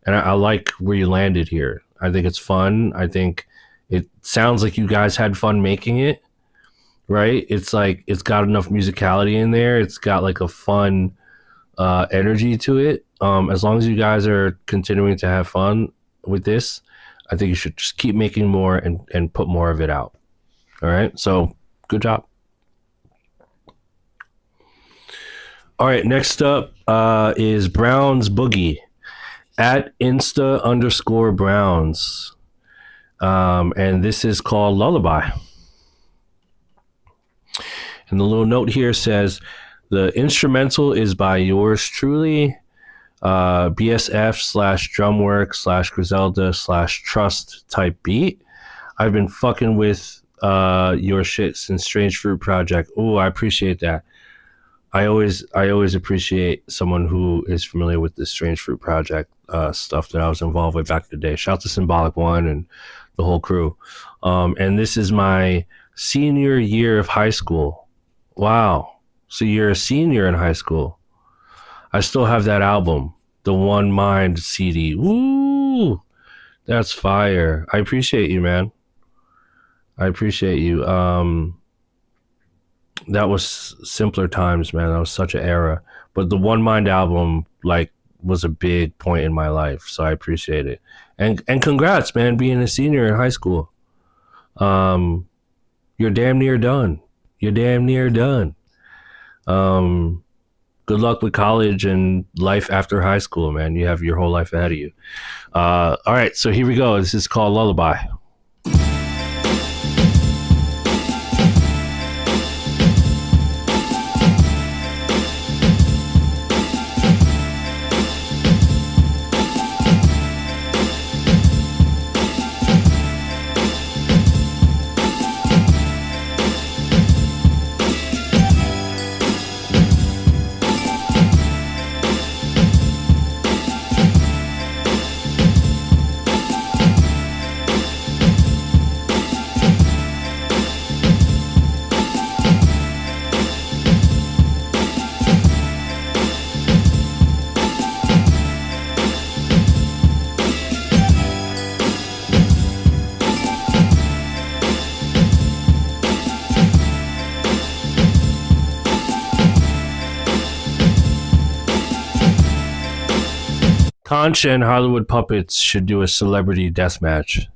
and I like where you landed here. I think it's fun. I think it sounds like you guys had fun making it, right? It's like it's got enough musicality in there. It's got like a fun energy to it. As long as you guys are continuing to have fun with this, I think you should just keep making more and put more of it out. All right, so good job. All right, next up is Browns Boogie at Insta_Browns. And this is called Lullaby. And the little note here says, the instrumental is by yours truly, BSF/drumwork/Griselda/trust type beat. I've been fucking with your shit since Strange Fruit Project. Oh, I appreciate that. I always appreciate someone who is familiar with the Strange Fruit Project stuff that I was involved with back in the day. Shout to Symbolic One and the whole crew. And this is my senior year of high school. Wow. So you're a senior in high school. I still have that album, the One Mind CD. Woo! That's fire. I appreciate you, man. I appreciate you. That was simpler times, man. That was such an era. But the One Mind album, like, was a big point in my life, so I appreciate it. And congrats, man, being a senior in high school. You're damn near done. You're damn near done. Good luck with college and life after high school, man. You have your whole life ahead of you. All right, so here we go. This is called Lullaby. Concha and Hollywood Puppets should do a celebrity death match.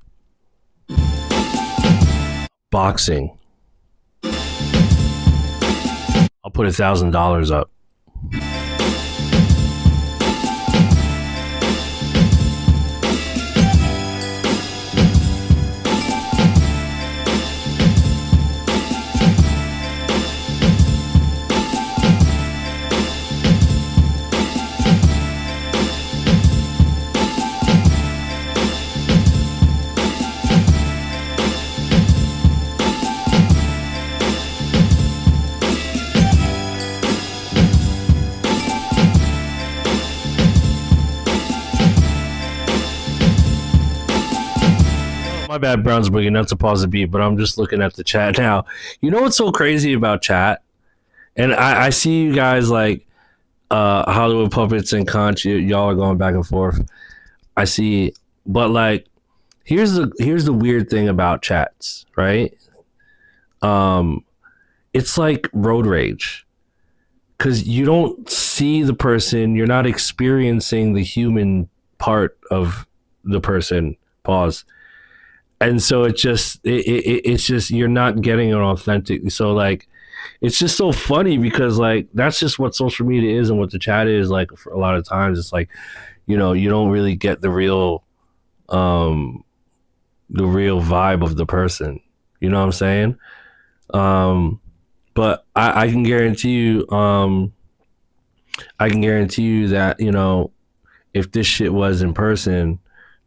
Boxing. I'll put $1,000 up. My bad, Browns Boogie, not to pause the beat, but I'm just looking at the chat now. You know what's so crazy about chat? And I see you guys like Hollywood Puppets and Conch, y'all are going back and forth. I see, but like here's the weird thing about chats, right? It's like road rage. Because you don't see the person, you're not experiencing the human part of the person. Pause. And so it's just you're not getting it authentic. So like, it's just so funny because like that's just what social media is and what the chat is like. For a lot of times, it's like, you know, you don't really get the real vibe of the person. You know what I'm saying? But I can guarantee you, that, you know, if this shit was in person,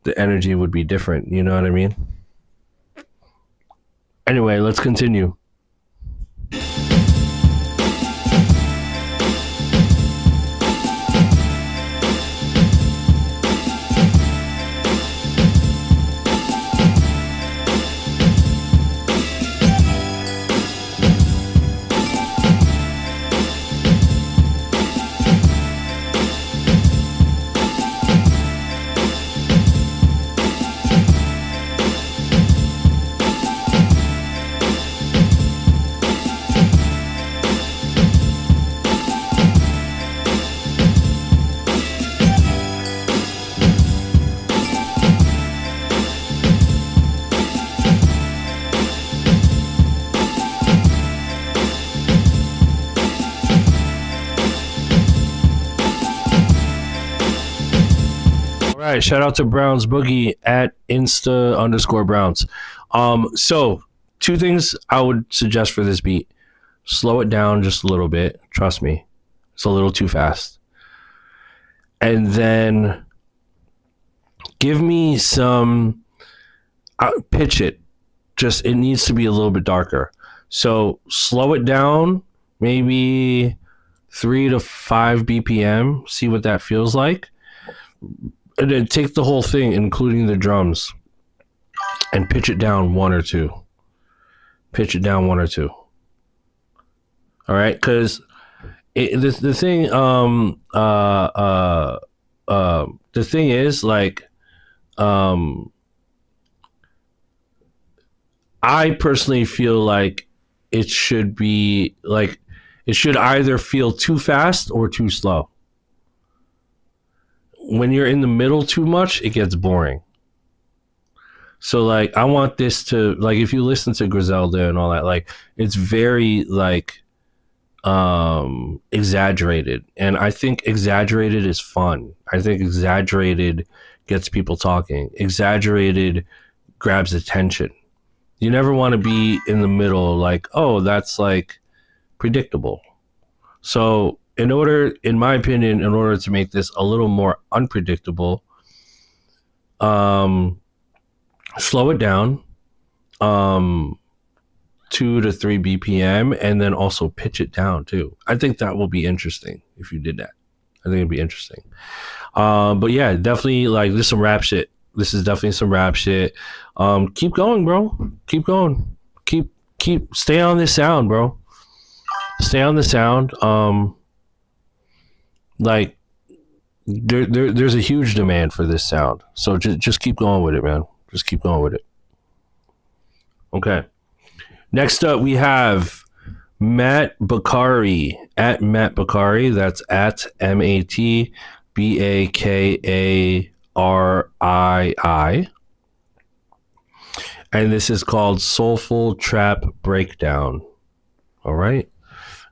the energy would be different. You know what I mean? Anyway, let's continue. All right, shout out to Browns Boogie at Insta_Browns. So 2 things I would suggest for this beat. Slow it down just a little bit. Trust me, it's a little too fast. And then give me some, pitch it. Just, it needs to be a little bit darker. So slow it down, maybe 3 to 5 BPM. See what that feels like. And then take the whole thing, including the drums, and pitch it down 1 or 2. Pitch it down 1 or 2. All right, because the thing is like, I personally feel like it should be like, it should either feel too fast or too slow. When you're in the middle too much, it gets boring. So like, I want this to, like, if you listen to Griselda and all that, like, it's very like exaggerated, and I think exaggerated is fun. I think exaggerated gets people talking. Exaggerated grabs attention. You never want to be in the middle, like, oh, that's like predictable. So in my opinion, in order to make this a little more unpredictable, slow it down, 2 to 3 BPM, and then also pitch it down too. I think that will be interesting if you did that. I think it'd be interesting. But yeah, definitely, like, this is some rap shit. This is definitely some rap shit. Keep going, bro. Keep going. Keep stay on this sound, bro. Stay on the sound. Like, there's a huge demand for this sound. So just keep going with it, man. Just keep going with it. Okay. Next up, we have Matt Bakari, at Matt Bakari. That's at MattBakarii. And this is called Soulful Trap Breakdown. All right.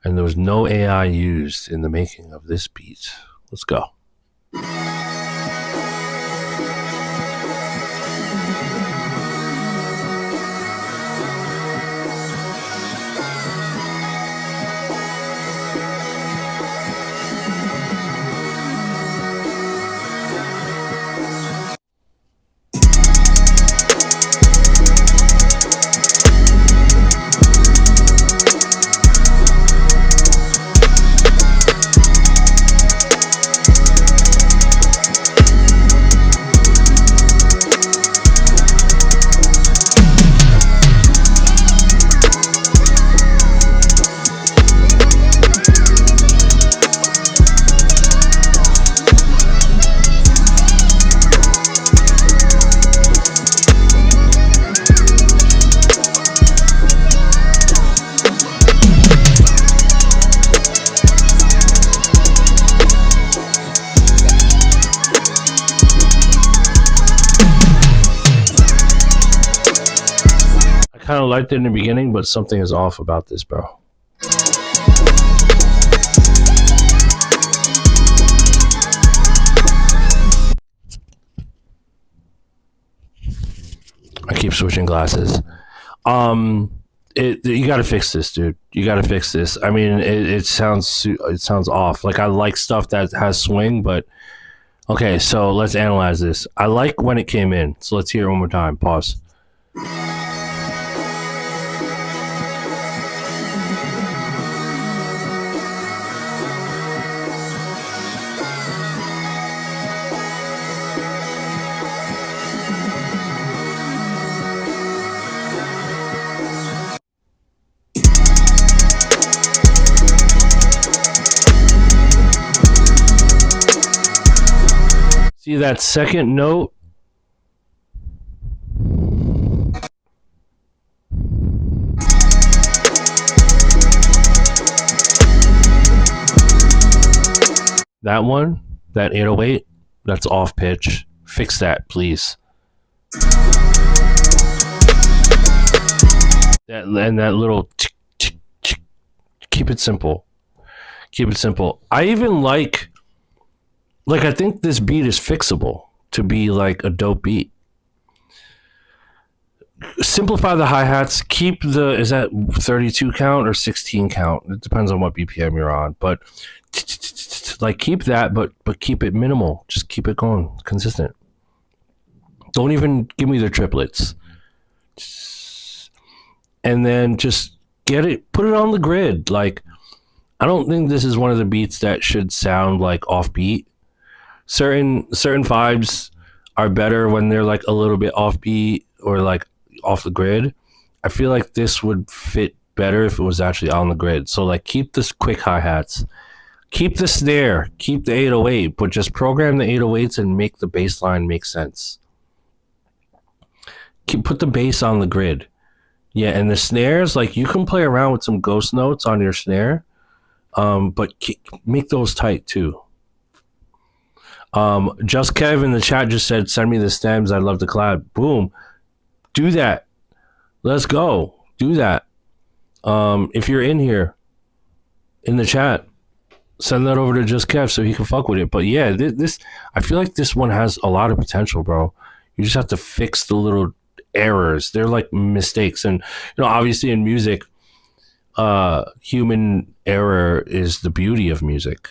And there was no AI used in the making of this beat. Let's go. kind of liked it in the beginning, but something is off about this, bro. I keep switching glasses. You got to fix this, dude. You got to fix this. I mean, it sounds off. Like, I like stuff that has swing, but okay. So let's analyze this. I like when it came in. So let's hear it one more time. Pause. See that second note? That one, that 808, that's off pitch. Fix that, please. That little tick, tick, tick. Keep it simple. Keep it simple. I even like I think this beat is fixable to be like a dope beat. Simplify the hi-hats. Keep is that 32 count or 16 count? It depends on what BPM you're on. But like keep that, but keep it minimal. Just keep it going consistent. Don't even give me the triplets. And then just put it on the grid. Like, I don't think this is one of the beats that should sound like offbeat. Certain vibes are better when they're like a little bit offbeat or like off the grid. I feel like this would fit better if it was actually on the grid. So like keep this quick hi-hats, keep the snare, keep the 808, but just program the 808s and make the bass line make sense. Put the bass on the grid. Yeah, and the snares, like you can play around with some ghost notes on your snare, but make those tight too. Just Kev in the chat just said, send me the stems. I'd love to collab. Boom. Do that. Let's go. Do that. If you're in here in the chat, send that over to Just Kev so he can fuck with it. But yeah, this I feel like this one has a lot of potential, bro. You just have to fix the little errors. They're like mistakes. And obviously in music, human error is the beauty of music.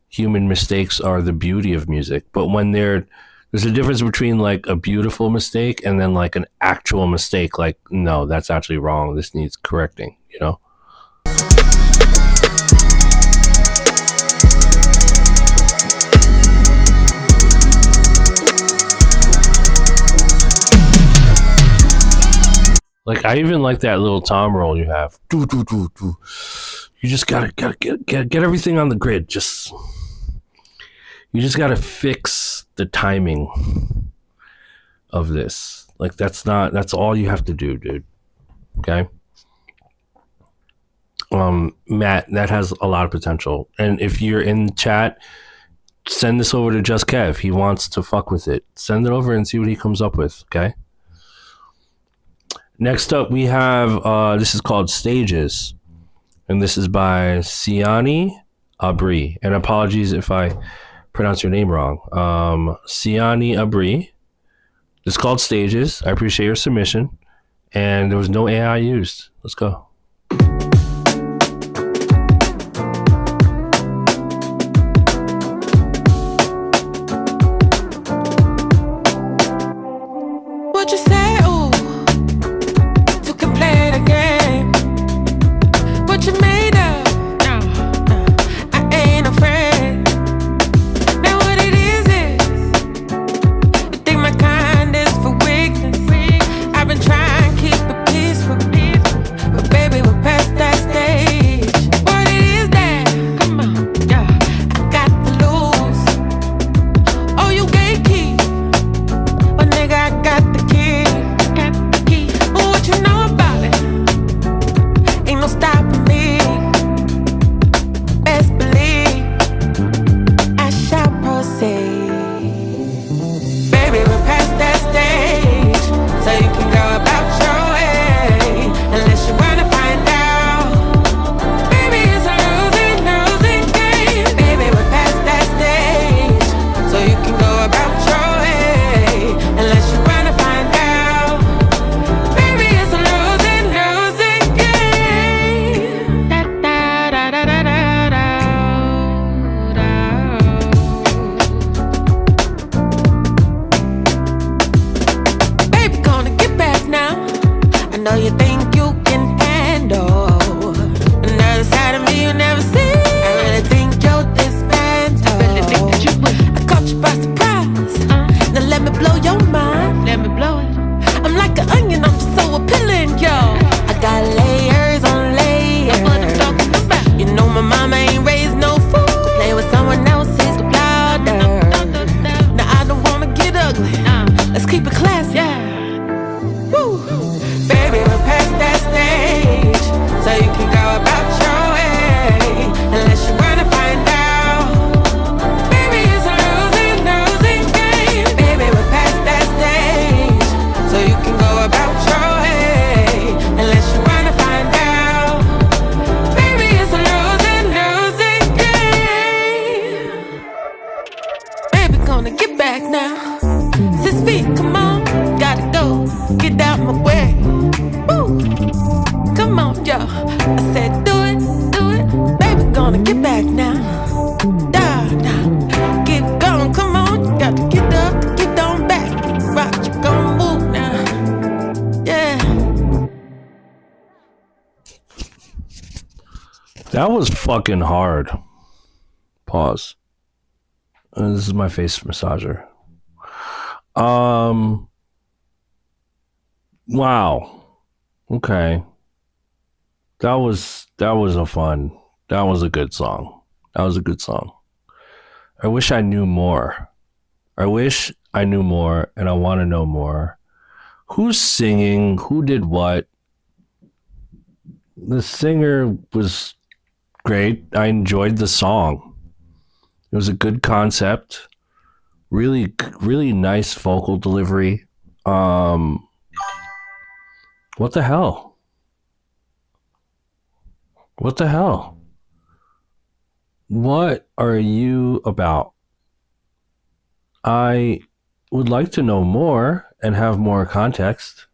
Human mistakes are the beauty of music. But when there's a difference between like a beautiful mistake and then like an actual mistake. Like, no, that's actually wrong. This needs correcting, Like, I even like that little tom roll you have. You just gotta get everything on the grid. You just gotta fix the timing of this. Like, that's all you have to do, dude. Okay? Matt, that has a lot of potential. And if you're in chat, send this over to Just Kev. He wants to fuck with it. Send it over and see what he comes up with, okay? Next up, we have, this is called Stages. And this is by Siani Abri. And apologies if I pronounce your name wrong. Siani Abri. It's called Stages. I appreciate your submission. And there was no AI used. Let's go. What you say? Ooh, you can play the game. What you made of? I ain't afraid. Now what it is, you think my kind is for weakness. I've been trying to keep it peaceful, but baby, know you think you can handle another side of me you never see. I really think you're this mental. I really think that you would. I caught you by surprise. Now let me blow your mind. Let me blow it. I'm like an onion, I'm just so appealing, yo. I got layers on layers. You know my mama ain't raised no fool to play with someone else's louder. Now I don't wanna get ugly. Let's keep it classy. Woo. Baby, we're past that stage, so you can go about your way, unless you wanna find out. Baby, it's a losing game. Baby, we're past that stage, so you can go about your way, unless you wanna find out. Baby, it's a losing game. Baby, gonna get back now. 6 feet, come on, gotta go, get out my way. Woo. Come on, yo. I said do it, baby, gonna get back now. Nah, get going, come on, you got to get up, get on back. Rock, you gon' move now. Yeah. That was fucking hard. Pause. This is my face massager. Wow. Okay. That was a good song. That was a good song. I wish I knew more. And I want to know more. Who's singing? Who did what? The singer was great. I enjoyed the song. It was a good concept. Really, really nice vocal delivery. What the hell? What the hell? What are you about? I would like to know more and have more context.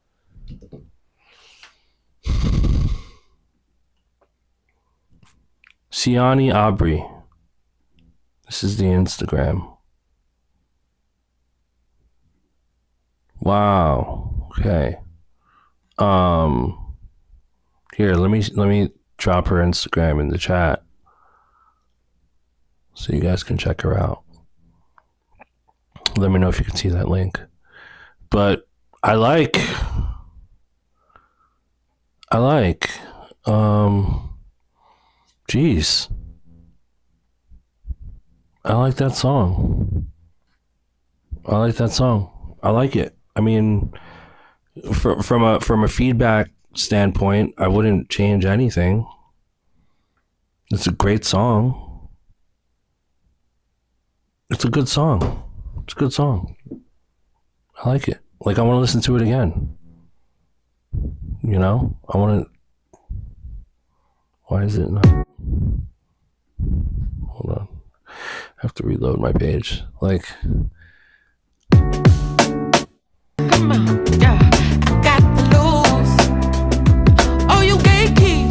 Siani Abri. This is the Instagram. Wow. Okay. Here, let me drop her Instagram in the chat so you guys can check her out. Let me know if you can see that link. But I like geez. I like that song. I like it. I mean, from a feedback standpoint, I wouldn't change anything. It's a great song. It's a good song. I like it. Like, I want to listen to it again. You know? Why is it not? Hold on. I have to reload my page. Like... Come on, yeah, I got the lose. Oh, you gatekeep.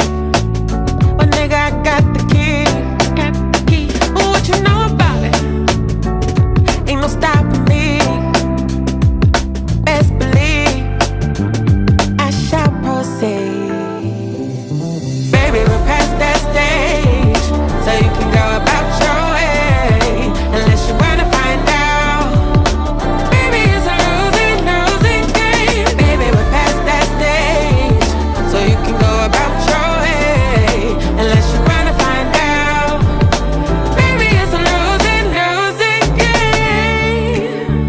Well, nigga, I got the key. Well, what you know about it? Ain't no stopping me. Best believe I shall proceed. Baby, we're past that stage, so you can go about your way, unless you wanna find out. Baby, it's a losing game. Baby, we're past that stage, so you can go about your way, unless you wanna find out. Baby, it's a losing game.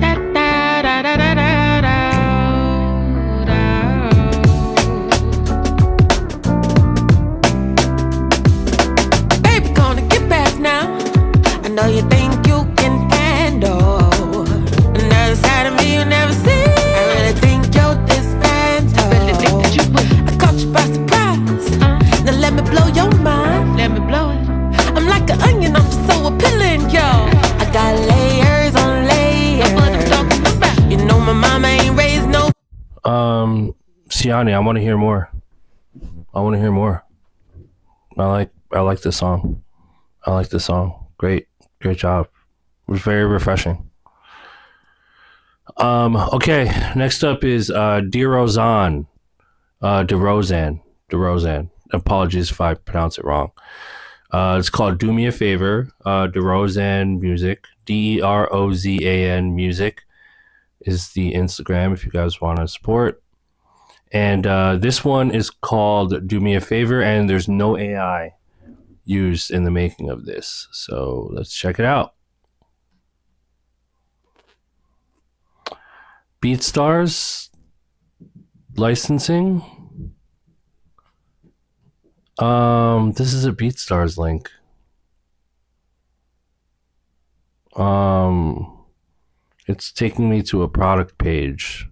Da da da da da da da. Baby, gonna get back now. I know you think you can handle another side of me you never see. I really think you're this mental. I really think that you would. I caught you by surprise. Now let me blow your mind. Let me blow it. I'm like an onion, I'm just so appealing, yo. I got layers on layers. You know my mama ain't raised no. Siani, I want to hear more. I like this song. Great job. It was very refreshing. Okay, next up is Dear Ozan. DeRozan. Apologies if I pronounce it wrong. It's called Do Me a Favor. DeRozan Music. DeRozan Music is the Instagram if you guys want to support. And this one is called Do Me a Favor, and there's no AI used in the making of this. So let's check it out. BeatStars licensing. This is a BeatStars link. It's taking me to a product page,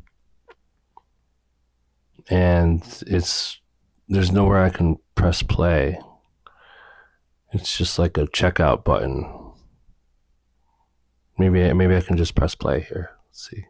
and there's nowhere I can press play. It's just like a checkout button. Maybe I can just press play here. Let's see.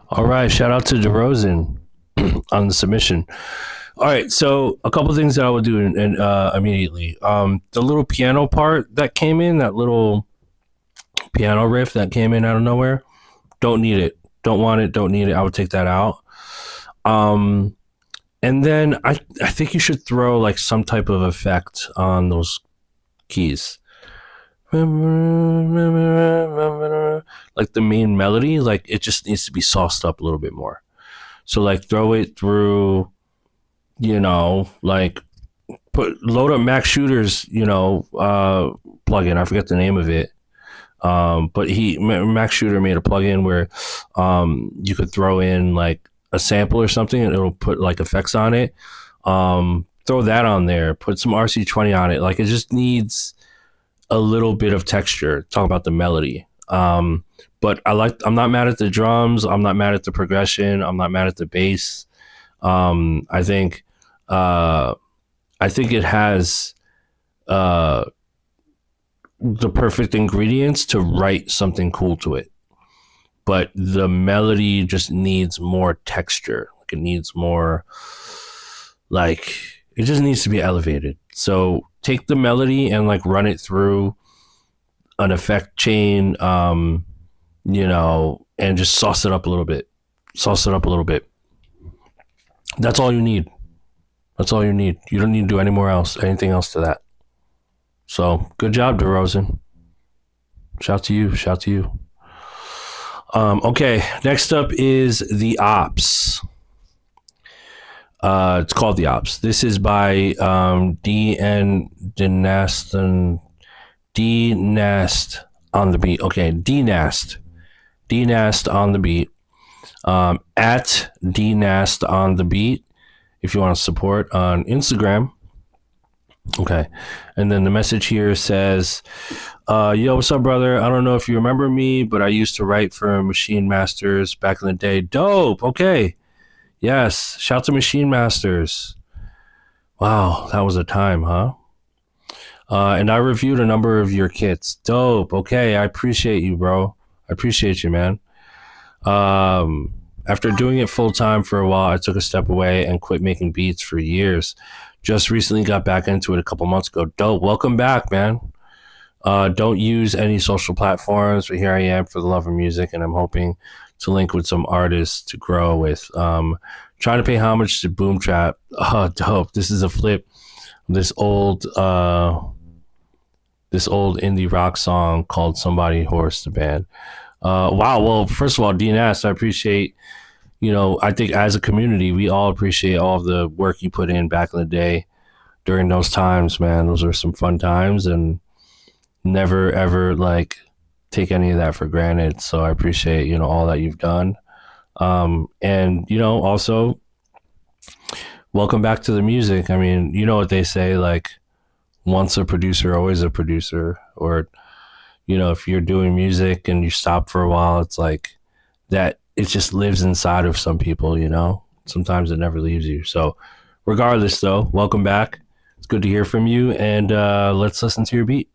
All right, shout out to DeRozan on the submission. All right, so a couple things that I will do immediately. The little piano part that came in, that little piano riff that came in out of nowhere, don't need it. Don't want it, don't need it. I would take that out. And then I think you should throw like some type of effect on those keys. Like the main melody, like it just needs to be sauced up a little bit more. So like throw it through, like load up Max Shooter's, plugin. I forget the name of it. But Max Shooter made a plugin where you could throw in like a sample or something and it'll put like effects on it. Throw that on there, put some RC20 on it. Like it just needs a little bit of texture. Talk about the melody. But I'm not mad at the drums. I'm not mad at the progression. I'm not mad at the bass. I think it has the perfect ingredients to write something cool to it. But the melody just needs more texture. Like it needs more, like it just needs to be elevated. So take the melody and like run it through an effect chain, and just sauce it up a little bit. That's all you need. You don't need to do anything else to that. So good job, DeRozan. Shout to you. Okay, next up is The Ops. It's called The Ops. This is by D-Nast on the beat. Okay, D-Nast on the beat. At D-Nast on the beat. if you want to support on Instagram. Okay. And then the message here says, yo, what's up, brother? I don't know if you remember me, but I used to write for Machine Masters back in the day. Dope. Okay. Yes. Shout to Machine Masters. Wow. That was a time, huh? And I reviewed a number of your kits. Dope. Okay. I appreciate you, bro. I appreciate you, man. After doing it full time for a while, I took a step away and quit making beats for years. Just recently got back into it a couple months ago. Dope. Welcome back, man. Don't use any social platforms, but here I am for the love of music, and I'm hoping to link with some artists to grow with. Trying to pay homage to Boom Trap. Oh, dope. This is a flip. This old indie rock song called Somebody Horse the Band. Wow. Well, first of all, DNS, I appreciate, I think as a community, we all appreciate all of the work you put in back in the day during those times, man. Those are some fun times, and never, ever take any of that for granted. So I appreciate, all that you've done. And, also welcome back to the music. I mean, you know what they say, once a producer, always a producer, or, if you're doing music and you stop for a while, it's like that, it just lives inside of some people, sometimes it never leaves you. So regardless though, welcome back. It's good to hear from you, and let's listen to your beat.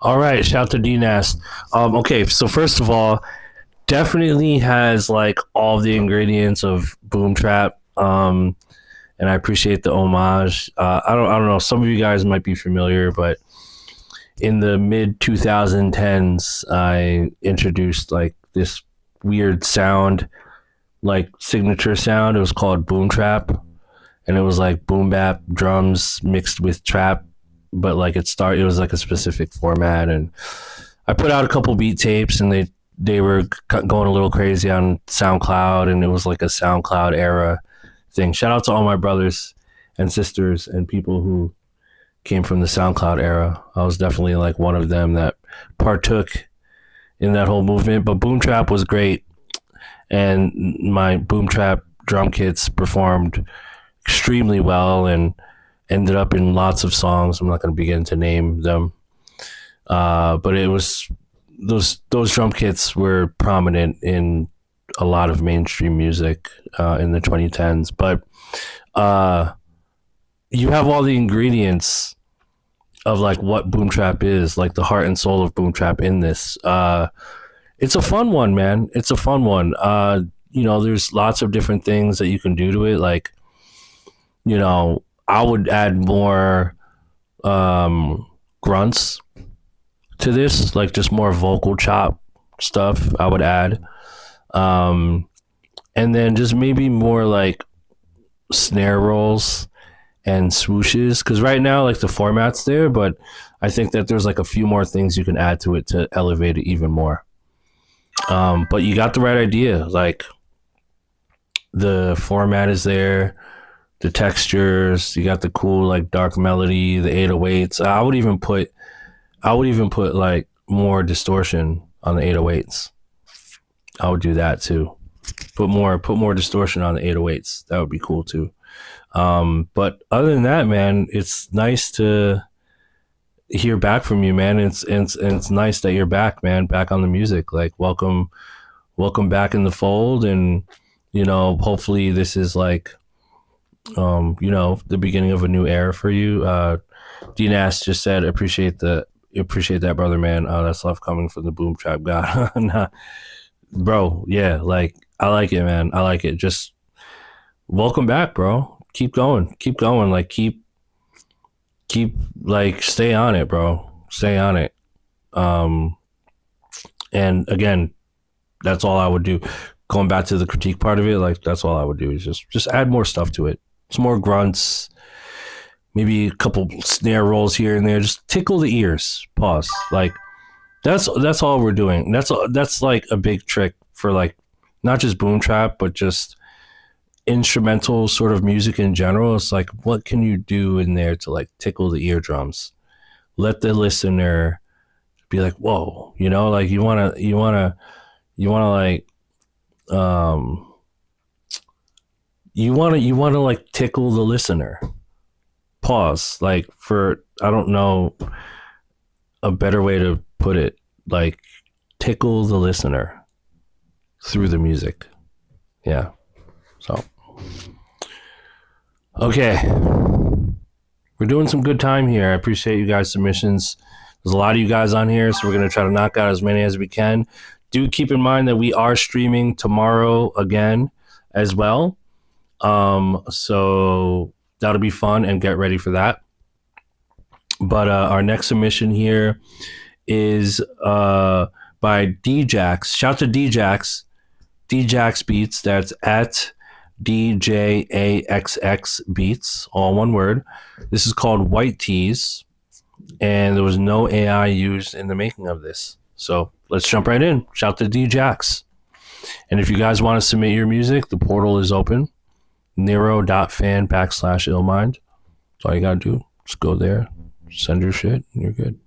All right, shout to DNAS. Okay, so first of all, definitely has all the ingredients of Boom Trap, and I appreciate the homage. I don't know. Some of you guys might be familiar, but in the mid 2010s, I introduced this weird sound, signature sound. It was called Boom Trap, and it was boom bap drums mixed with trap. But it was a specific format, and I put out a couple beat tapes, and they were going a little crazy on SoundCloud, and it was a SoundCloud era thing. Shout out to all my brothers and sisters and people who came from the SoundCloud era. I was definitely one of them that partook in that whole movement. But Boom Trap was great, and my Boom Trap drum kits performed extremely well and ended up in lots of songs. I'm not going to begin to name them, but it was those drum kits were prominent in a lot of mainstream music in the 2010s. But you have all the ingredients of what Boom Trap is, the heart and soul of Boom Trap in this. It's a fun one, man. It's a fun one. there's lots of different things that you can do to it. Like, I would add more grunts to this, like just more vocal chop stuff I would add. And then just maybe more like snare rolls and swooshes, because right now like the format's there, but I think that there's like a few more things you can add to it to elevate it even more. But you got the right idea. Like the format is there, the textures, you got the cool like dark melody, the 808s. I would even put like more distortion on the 808s. I would do that too. Put more distortion on the 808s. That would be cool too. But other than that, man, it's nice to hear back from you, man. It's nice that you're back, man, back on the music. Like welcome back in the fold, and hopefully this is like the beginning of a new era for you. D-Nas just said appreciate that, brother, man. That's love coming from the Boom Trap God. Nah, bro, yeah, like I like it, man. I like it. Just welcome back, bro. Keep going. Like keep like stay on it, bro. Stay on it. And again, that's all I would do. Going back to the critique part of it, like that's all I would do is just add more stuff to it. Some more grunts, maybe a couple snare rolls here and there. Just tickle the ears. Pause. Like that's all we're doing. That's like a big trick for like not just boom trap, but just instrumental sort of music in general. It's like, what can you do in there to like tickle the eardrums? Let the listener be like, whoa, like you wanna like you wanna like tickle the listener. Pause. Like for, I don't know a better way to put it, like tickle the listener through the music. Yeah. So okay, we're doing some good time here. I appreciate you guys' submissions. There's a lot of you guys on here, so we're going to try to knock out as many as we can. Do keep in mind that we are streaming tomorrow again as well. So that'll be fun, and get ready for that. But our next submission here is by Djax. Shout to Djax. Djax Beats. That's at DJAXX Beats, all one word. This is called White Tees, and there was no AI used in the making of this. So let's jump right in. Shout to Djax. And if you guys want to submit your music, the portal is open. Nero.fan/illmind. That's all you gotta do. Just go there, send your shit, and you're good.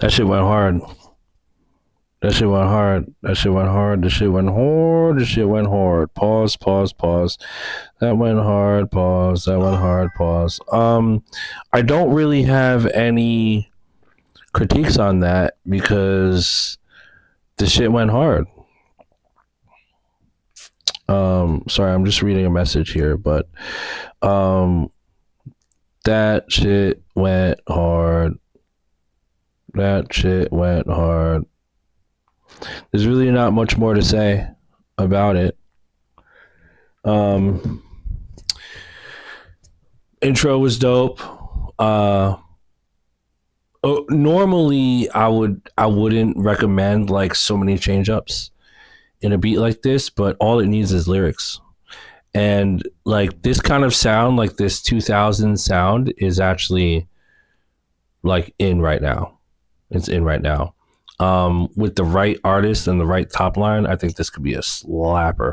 That shit went hard. That shit went hard. That shit went hard. That shit went hard. That shit went hard. Pause, pause, pause. That went hard. Pause. That went hard. Pause. I don't really have any critiques on that because the shit went hard. Sorry, I'm just reading a message here, but that shit went hard. That shit went hard. There's really not much more to say about it. Intro was dope. Normally I wouldn't recommend like so many change ups in a beat like this, but all it needs is lyrics. And like this kind of sound, like this 2000 sound is actually like in right now. It's in right now. With the right artist and the right top line, I think this could be a slapper.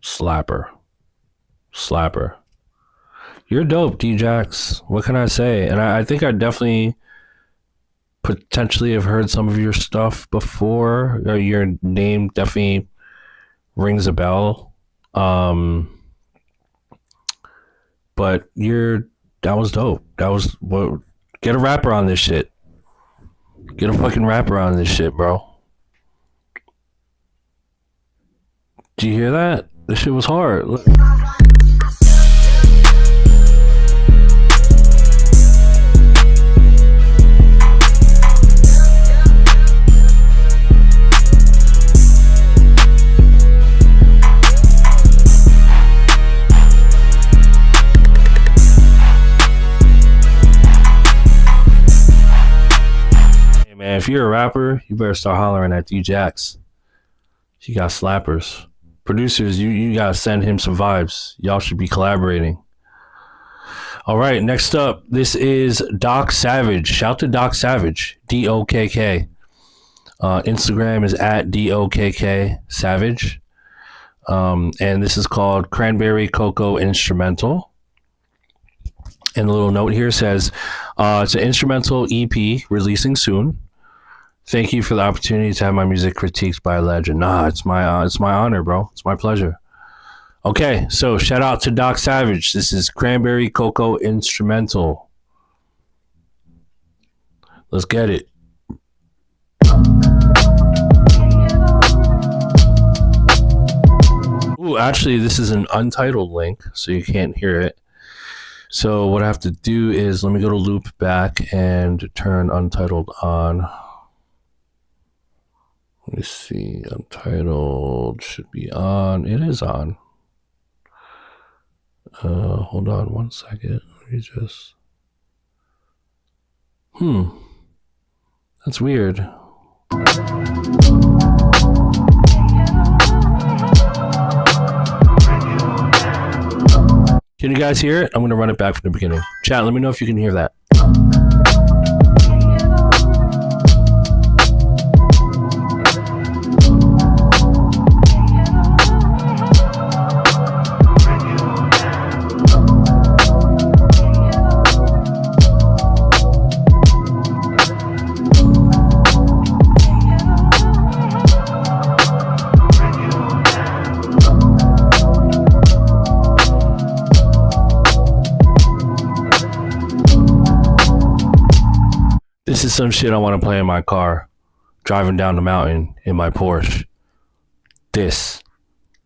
Slapper. You're dope, D-Jax. What can I say? And I think I definitely potentially have heard some of your stuff before. Or your name definitely rings a bell. But that was dope. That was what. Get a rapper on this shit. Get a fucking rapper on this shit, bro. Do you hear that? This shit was hard. Look. Man, if you're a rapper, you better start hollering at D-Jax. He got slappers. Producers, you gotta send him some vibes. Y'all should be collaborating. All right, next up, this is Doc Savage. Shout to Doc Savage, DOKK. Instagram is at DOKK Savage. And this is called Cranberry Cocoa Instrumental. And a little note here says, it's an instrumental EP releasing soon. Thank you for the opportunity to have my music critiqued by a legend. Nah, it's my honor, bro. It's my pleasure. Okay, so shout out to Doc Savage. This is Cranberry Cocoa Instrumental. Let's get it. Ooh, actually, this is an untitled link, so you can't hear it. So what I have to do is let me go to loop back and turn untitled on. Let me see. Untitled should be on. It is on. Hold on one second. Let me just. That's weird. Can you guys hear it? I'm going to run it back from the beginning. Chat, let me know if you can hear that. This is some shit I want to play in my car, driving down the mountain in my Porsche. This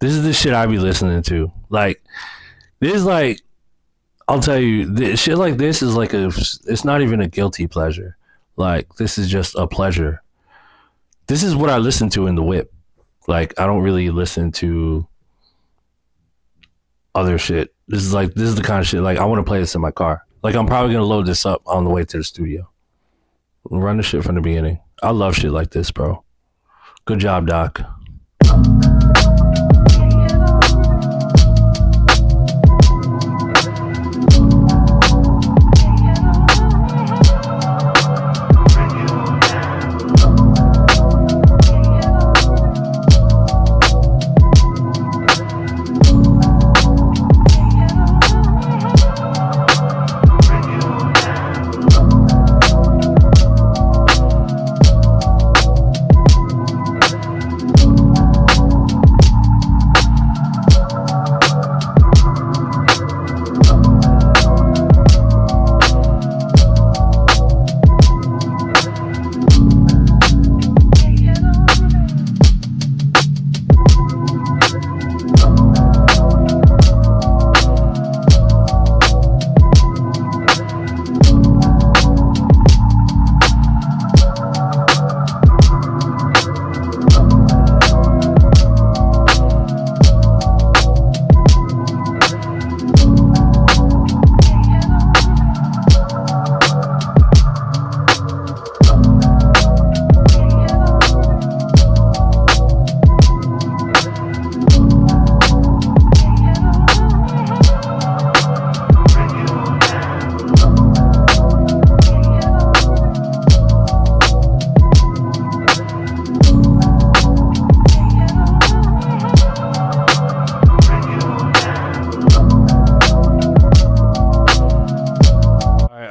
is the shit I be listening to. Like, this is like, I'll tell you, this shit like this is like it's not even a guilty pleasure. Like, this is just a pleasure. This is what I listen to in the whip. Like, I don't really listen to other shit. This is the kind of shit, like, I want to play this in my car. Like, I'm probably going to load this up on the way to the studio. Run the shit from the beginning. I love shit like this, bro. Good job, Doc.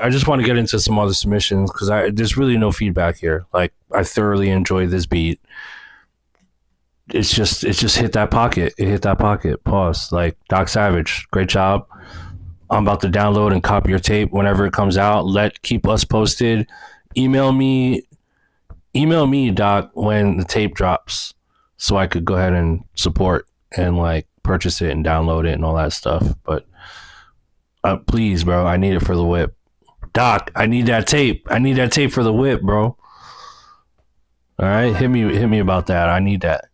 I just want to get into some other submissions because there's really no feedback here. Like, I thoroughly enjoyed this beat. It just hit that pocket. It hit that pocket. Pause. Like, Doc Savage, great job. I'm about to download and copy your tape whenever it comes out. Keep us posted. Email me, Doc, when the tape drops, so I could go ahead and support and like purchase it and download it and all that stuff. But please, bro, I need it for the whip. Doc, I need that tape. I need that tape for the whip, bro. All right, hit me about that. I need that.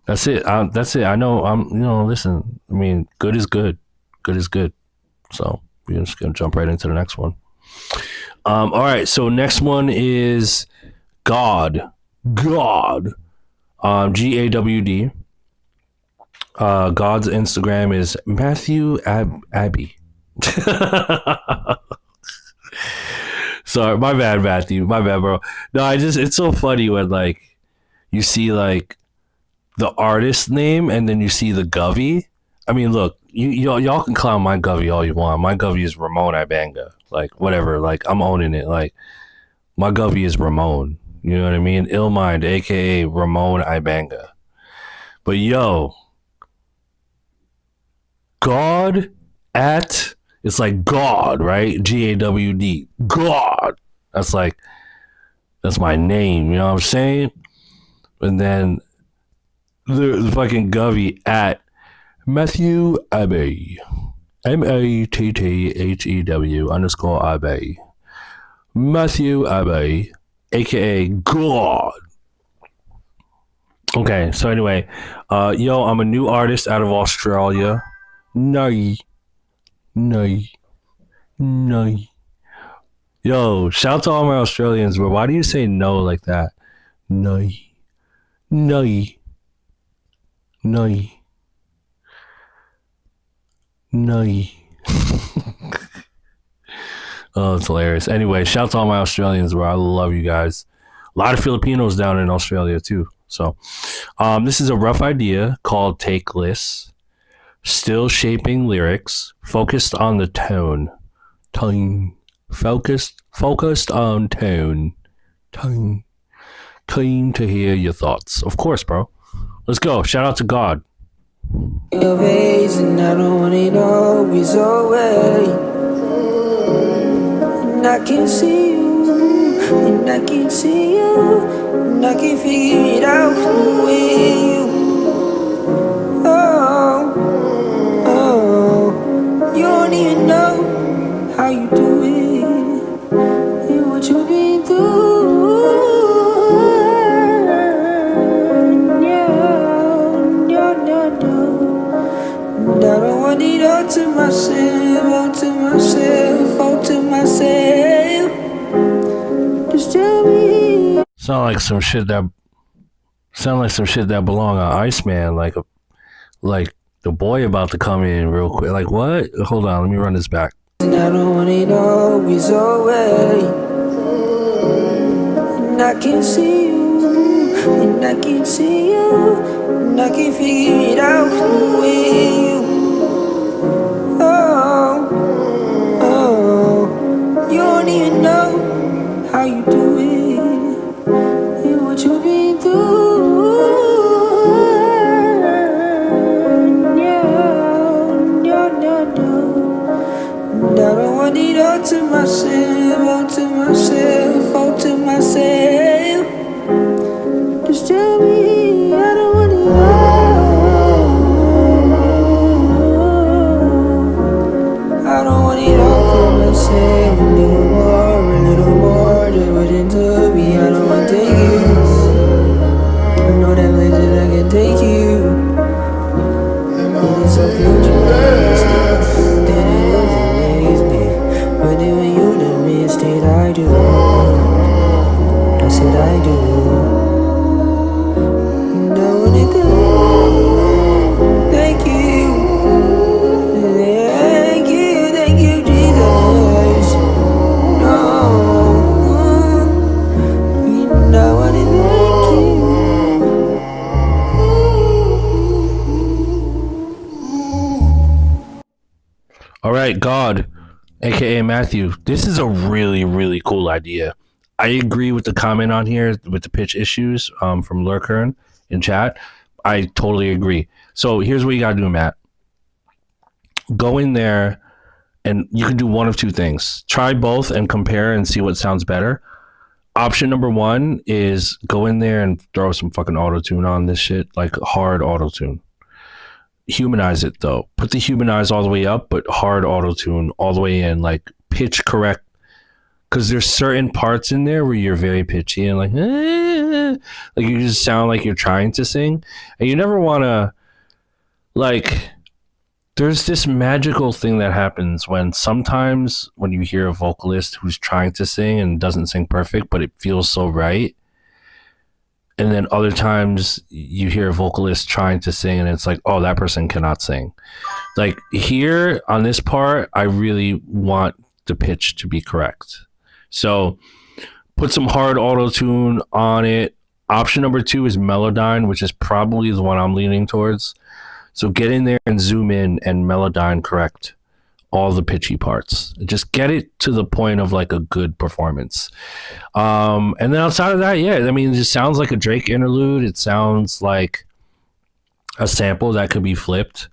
That's it. That's it. I know. Listen. I mean, good is good. Good is good. So we're just gonna jump right into the next one. All right. So next one is God. GAWD. God's Instagram is Matthew Abbey. Sorry, my bad, Matthew. My bad, bro. No, it's so funny when like you see like the artist name and then you see the Govey. I mean, look, y'all can clown my Govey all you want. My Govey is Ramon Ibanga. Like, whatever. Like, I'm owning it. Like, my Govey is Ramon. You know what I mean? Illmind, aka Ramon Ibanga. But yo, God at, it's like God, right? GAWD. God. That's my name. You know what I'm saying? And then the fucking Govey at Matthew Abbey. MATTHEW_Abbey. Matthew Abbey, aka God. Okay, so anyway, yo, I'm a new artist out of Australia. Nay. Yo, shout out to all my Australians, but why do you say no like that? Nay. Oh, it's hilarious. Anyway, shout out to all my Australians, bro. I love you guys. A lot of Filipinos down in Australia too. So this is a rough idea called Takeless. Still shaping lyrics, focused on the tone. Focused on tone. Keen to hear your thoughts. Of course, bro. Let's go. Shout out to God. Your ways, and I don't want it always away. And I can see you, and I can see you, and I can figure it out with you. Oh, you don't even know how you do it, and what you've been through. I don't want it all to myself, all to myself. Just tell me. Sound like some shit that belong on Iceman, like the boy about to come in real quick. Like what? Hold on, let me run this back. And I don't want it always away. And I can see you, and I can see you, and I can figure it out with you. You don't even know how you do it, and what you've been through. And I don't want it all to myself, all to myself. Just tell me I don't want it all. I don't want it all for myself. A little more, they wouldn't tell me I don't want to take you. I know that way that I can take you. And it's a future that it amaze me. But then when you the mistake I do, I said I do. And I wanna go. Thank you. Thank you, Jesus. No, you know what it thank you. All right, God. aka Matthew. This is a really, really cool idea. I agree with the comment on here with the pitch issues from Lurkern in chat. I totally agree. So here's what you gotta do, Matt. Go in there and you can do one of two things. Try both and compare and see what sounds better. Option number one is go in there and throw some fucking auto-tune on this shit, like hard auto-tune. Humanize it though. Put the humanize all the way up, but hard auto-tune all the way in, like pitch correct. Because there's certain parts in there where you're very pitchy and like you just sound like you're trying to sing. And you never want to, like, there's this magical thing that happens when sometimes when you hear a vocalist who's trying to sing and doesn't sing perfect, but it feels so right. And then other times you hear a vocalist trying to sing and it's like, oh, that person cannot sing. Like here on this part, I really want the pitch to be correct. So put some hard auto-tune on it. Option number 2 is Melodyne, which is probably the one I'm leaning towards. So get in there and zoom in and Melodyne correct all the pitchy parts. Just get it to the point of like a good performance. And then outside of that, yeah, I mean, it just sounds like a Drake interlude. It sounds like a sample that could be flipped.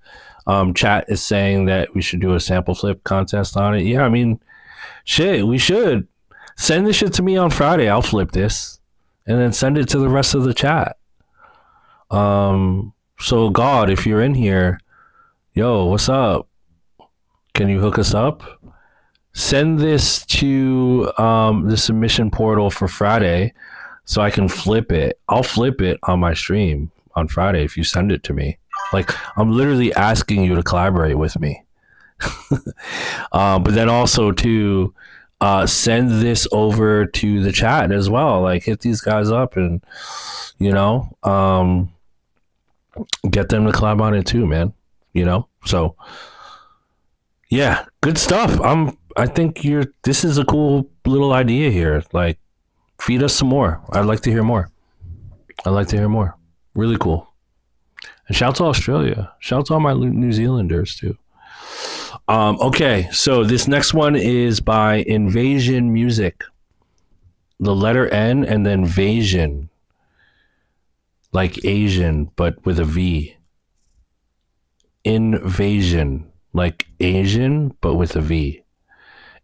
Chat is saying that we should do a sample flip contest on it. Yeah, I mean, shit, we should. Send this shit to me on Friday. I'll flip this and then send it to the rest of the chat. So God, if you're in here, yo, what's up? Can you hook us up? Send this to the submission portal for Friday so I can flip it. I'll flip it on my stream on Friday if you send it to me. Like, I'm literally asking you to collaborate with me. But then also to send this over to the chat as well. Like, hit these guys up and, you know, get them to collab on it too, man. You know? So, yeah, good stuff. I think this is a cool little idea here. Like, feed us some more. I'd like to hear more. Really cool. And shout to Australia. Shout to all my New Zealanders too. Okay, so this next one is by Invasion Music. The letter N and then Vasion. Like Asian, but with a V. Invasion. Like Asian, but with a V.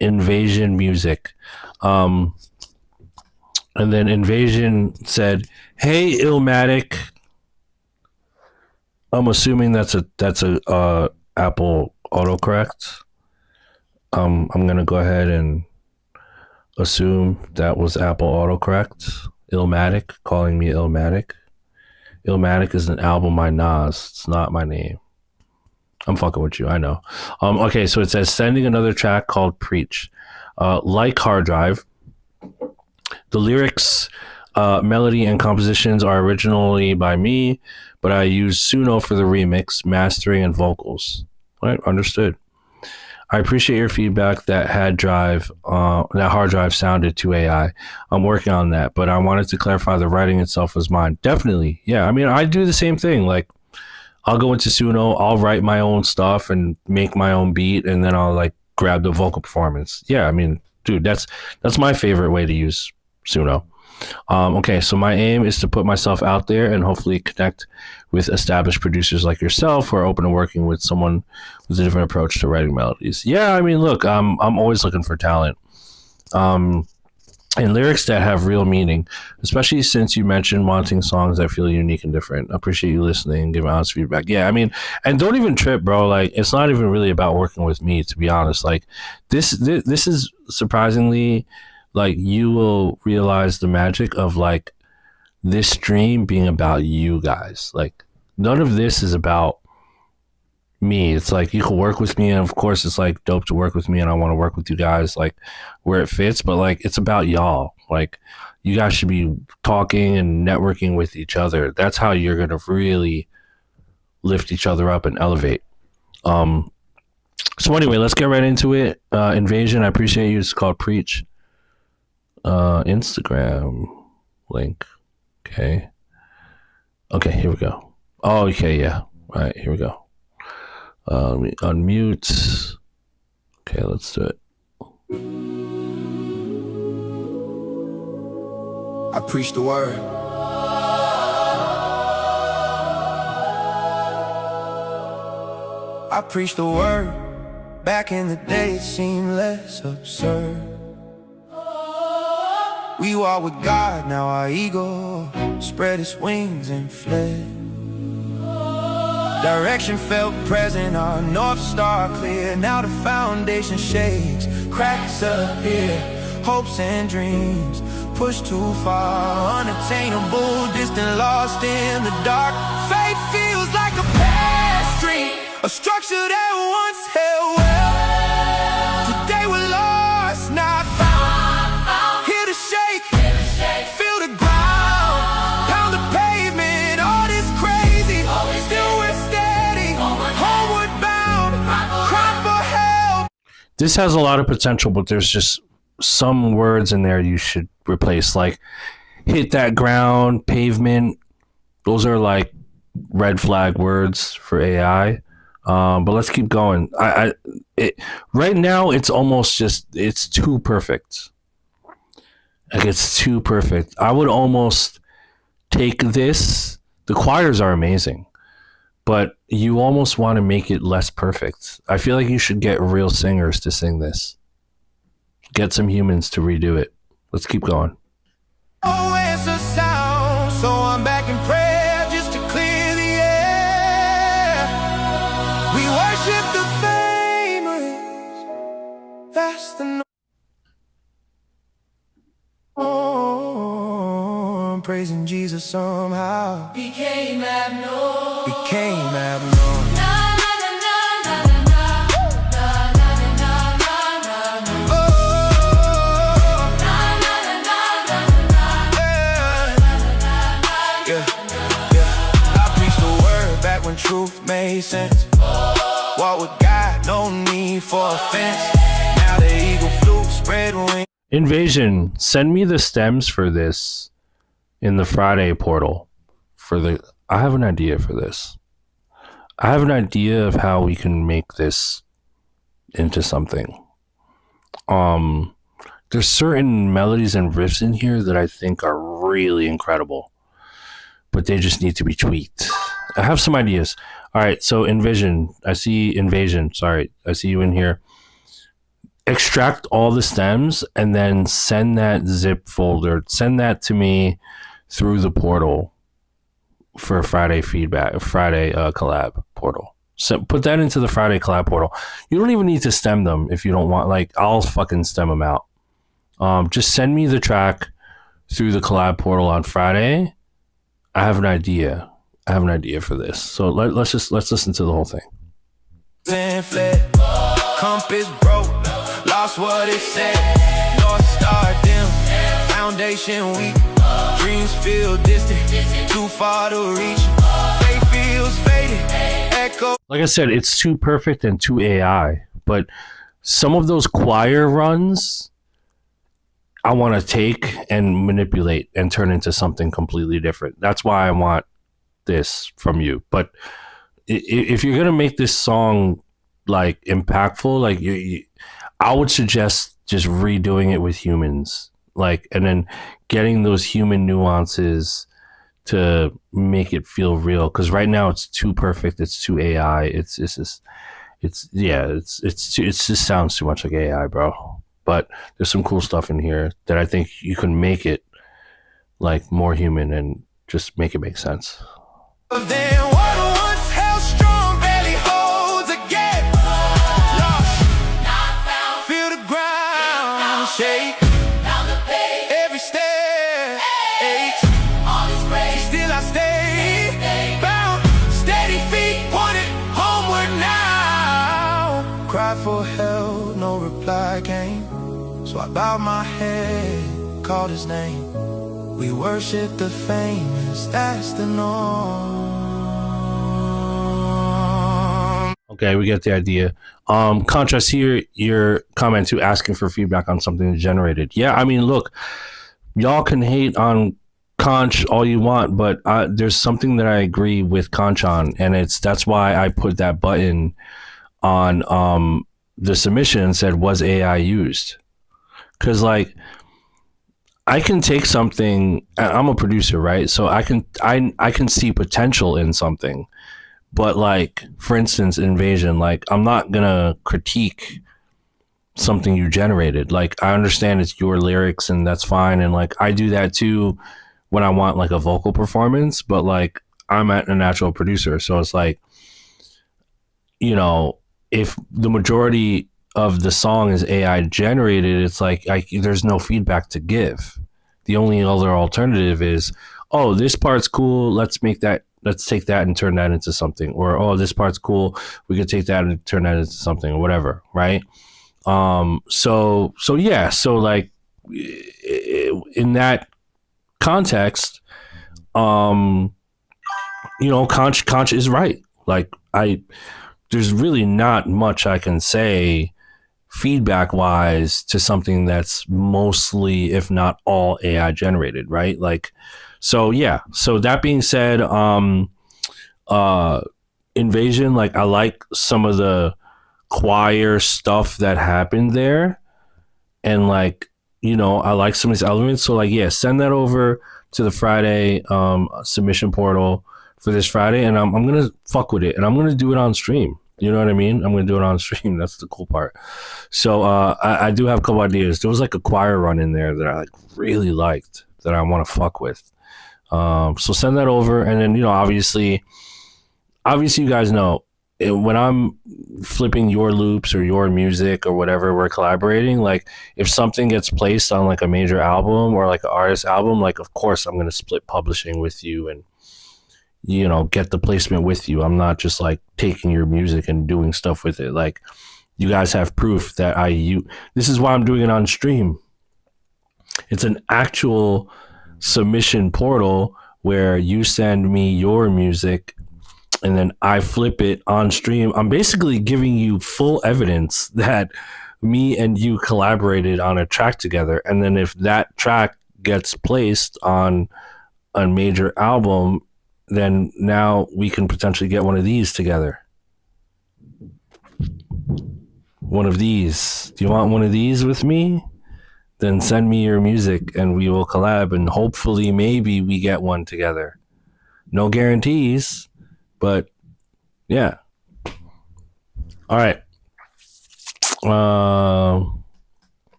Invasion Music. And then Invasion said, "Hey, Illmatic." I'm assuming that's a Apple autocorrect. I'm gonna go ahead and assume that was Apple autocorrect. Illmatic calling me Illmatic. Illmatic is an album by Nas. It's not my name. I'm fucking with you, I know. Okay, so it says sending another track called Preach. Like Hard Drive, the lyrics, melody, and compositions are originally by me, but I use Suno for the remix, mastering, and vocals. Right, understood. I appreciate your feedback that hard drive sounded too AI. I'm working on that, but I wanted to clarify the writing itself was mine. Definitely, yeah. I mean, I do the same thing. Like, I'll go into Suno, I'll write my own stuff and make my own beat, and then I'll like grab the vocal performance. Yeah, I mean, dude, that's my favorite way to use Suno. Okay, so my aim is to put myself out there and hopefully connect with established producers like yourself who are open to working with someone with a different approach to writing melodies. Yeah, I mean, look, I'm always looking for talent. And lyrics that have real meaning, especially since you mentioned wanting songs that feel unique and different. I appreciate you listening and giving honest feedback. Yeah, I mean, and don't even trip, bro. Like, it's not even really about working with me, to be honest. Like, this is surprisingly, like, you will realize the magic of, like, this stream being about you guys. Like, none of this is about me. It's like, you can work with me, and of course it's like dope to work with me, and I want to work with you guys like where it fits, but like, it's about y'all. Like, you guys should be talking and networking with each other. That's how you're gonna really lift each other up and elevate. So anyway, let's get right into it. Invasion, I appreciate you. It's called Preach. Instagram link. Okay, here we go. Oh, okay, yeah. All right, here we go. Let me unmute. Okay, let's do it. I preach the word. I preach the word. Back in the day, it seemed less absurd. We walk with God, now our ego spread its wings and fled. Direction felt present, our North Star clear. Now the foundation shakes, cracks appear. Hopes and dreams pushed too far, unattainable, distant, lost in the dark. Faith feels like a past dream, a structure that once held well. Today we're lost, not found. Here to shake, feel the ground, pound the pavement. All this crazy, still we're steady, homeward bound, cry for help. This has a lot of potential, but there's just some words in there you should replace, like hit that ground, pavement. Those are like red flag words for AI. But let's keep going. Right now it's almost just, it's too perfect. Like it's too perfect. I would almost take this. The choirs are amazing, but you almost want to make it less perfect. I feel like you should get real singers to sing this. Get some humans to redo it. Let's keep going. Oh, answer sound, so I'm back in prayer just to clear the air. We worship the famous, that's the norm. Praising Jesus somehow became abnormal. When truth made sense, walk with God, no need for offense. Now the eagle flew, spread wings. Invasion, send me the stems for this in the Friday portal. I have an idea for this. I have an idea of how we can make this into something. There's certain melodies and riffs in here that I think are really incredible, but they just need to be tweaked. I have some ideas. All right, so Invasion. I see you in here. Extract all the stems and then send that zip folder. Send that to me through the portal for Friday feedback, Friday collab portal. So put that into the Friday collab portal. You don't even need to stem them if you don't want. Like, I'll fucking stem them out. Just send me the track through the collab portal on Friday. I have an idea for this. So let's listen to the whole thing. Compass broke, lost what it said. North Star dim, foundation weak. Dreams feel distant, too far to reach. Faith feels faded, echo. Like I said, it's too perfect and too AI. But some of those choir runs, I want to take and manipulate and turn into something completely different. That's why I want this from you. But if you're gonna make this song like impactful, like I would suggest just redoing it with humans, like, and then getting those human nuances to make it feel real. Because right now it's too perfect, it's too AI. It just sounds too much like AI, bro. But there's some cool stuff in here that I think you can make it like more human and just make it make sense. Then what once held strong barely holds again. Lost, feel the ground shake. Every step aches. Still I stay bound. Steady feet pointed homeward now. Cried for help, no reply came. So I bowed my head, called his name. We worship the famous, that's the norm. Okay, we get the idea. Contrast here, your comment to asking for feedback on something generated. Yeah, I mean, look, y'all can hate on Conch all you want, but there's something that I agree with Conch on, and that's why I put that button on the submission and said, was AI used? Because like I can take something, I'm a producer, right? So I can see potential in something, but like, for instance, Invasion, like I'm not gonna critique something you generated. Like I understand it's your lyrics and that's fine. And like, I do that too when I want like a vocal performance, but like I'm a natural producer. So it's like, you know, if the majority of the song is AI generated, it's like there's no feedback to give. The only other alternative is, oh, this part's cool. Let's take that and turn that into something. Or, oh, this part's cool. We could take that and turn that into something or whatever. Right. So yeah. So like in that context, you know, Conch is right. Like there's really not much I can say feedback wise to something that's mostly, if not all, AI generated, right? Like, so yeah. So that being said, Invasion, like I like some of the choir stuff that happened there, and like, you know, I like some of these elements. So like, yeah, send that over to the Friday submission portal for this Friday, and I'm gonna fuck with it, and I'm gonna do it on stream. You know what I mean? I'm going to do it on stream. That's the cool part. So I do have a couple ideas. There was like a choir run in there that I like really liked that I want to fuck with. So send that over. And then, you know, obviously you guys know when I'm flipping your loops or your music or whatever we're collaborating, like if something gets placed on like a major album or like an artist album, like of course I'm going to split publishing with you and, you know, get the placement with you. I'm not just like taking your music and doing stuff with it. Like you guys have proof that this is why I'm doing it on stream. It's an actual submission portal where you send me your music and then I flip it on stream. I'm basically giving you full evidence that me and you collaborated on a track together. And then if that track gets placed on a major album, then now we can potentially get one of these together. One of these. Do you want one of these with me? Then send me your music and we will collab, and hopefully maybe we get one together. No guarantees, but yeah. All right.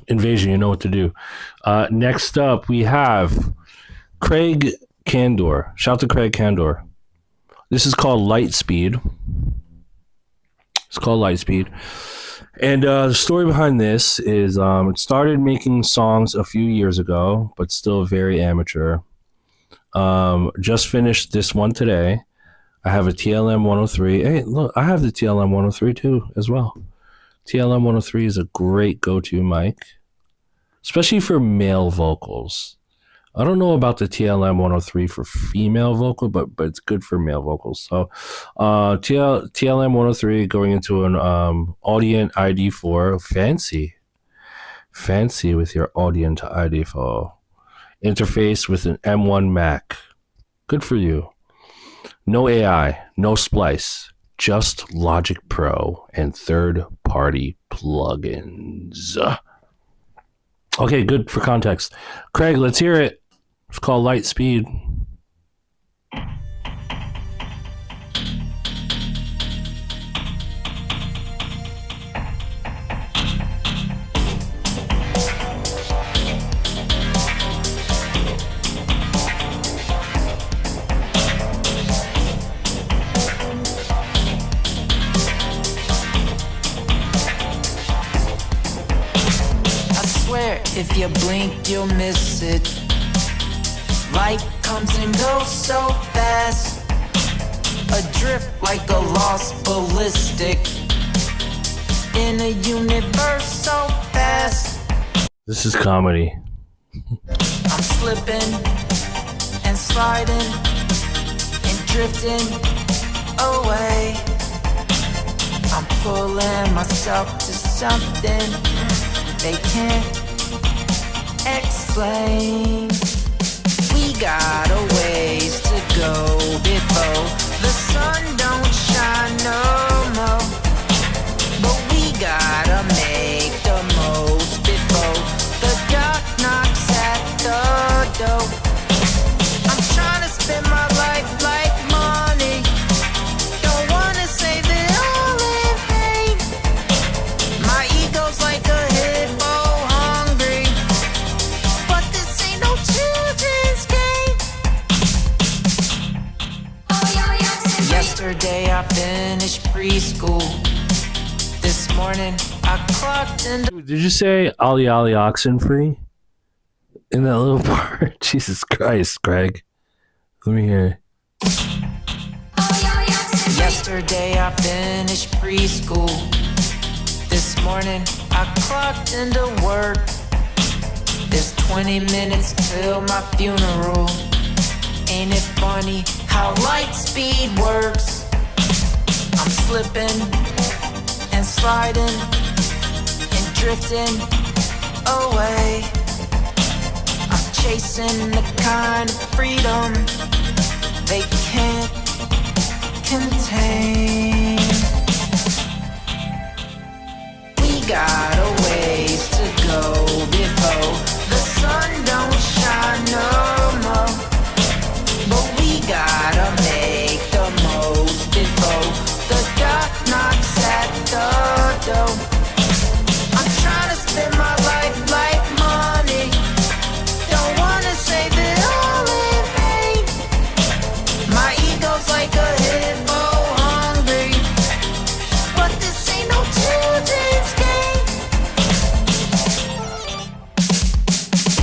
Invasion, you know what to do. Next up, we have Craig Candor. Shout out to Craig Candor. This is called Lightspeed. It's called Lightspeed. And the story behind this is it started making songs a few years ago, but still very amateur. Just finished this one today. I have a TLM 103. Hey, look, I have the TLM 103 too as well. TLM 103 is a great go-to mic, especially for male vocals. I don't know about the TLM 103 for female vocal, but it's good for male vocals. So TLM 103 going into an Audient ID4. Fancy with your Audient ID4. Interface with an M1 Mac. Good for you. No AI, no splice, just Logic Pro and third-party plugins. Okay, good for context. Craig, let's hear it. It's called Lightspeed. If you blink, you'll miss it. Light comes and goes so fast, adrift like a lost ballistic in a universe so fast. This is comedy. I'm slipping and sliding and drifting away. I'm pulling myself to something they can't explain. We got a ways to go before the sun don't shine no more. finished preschool. This morning I clocked into Did you say Ali Ali Oxenfree? In that little part? Jesus Christ, Greg. Let me hear. Yesterday I finished preschool. This morning I clocked into work. There's 20 minutes till my funeral. Ain't it funny how light speed works? I'm slipping and sliding and drifting away. I'm chasing the kind of freedom they can't contain. We got a ways to go before the sun don't shine no more. But we gotta make the most before the dark knocks at the door. I'm trying to spend my life like money. Don't wanna say that all in vain. My ego's like a hippo hungry, but this ain't no children's game.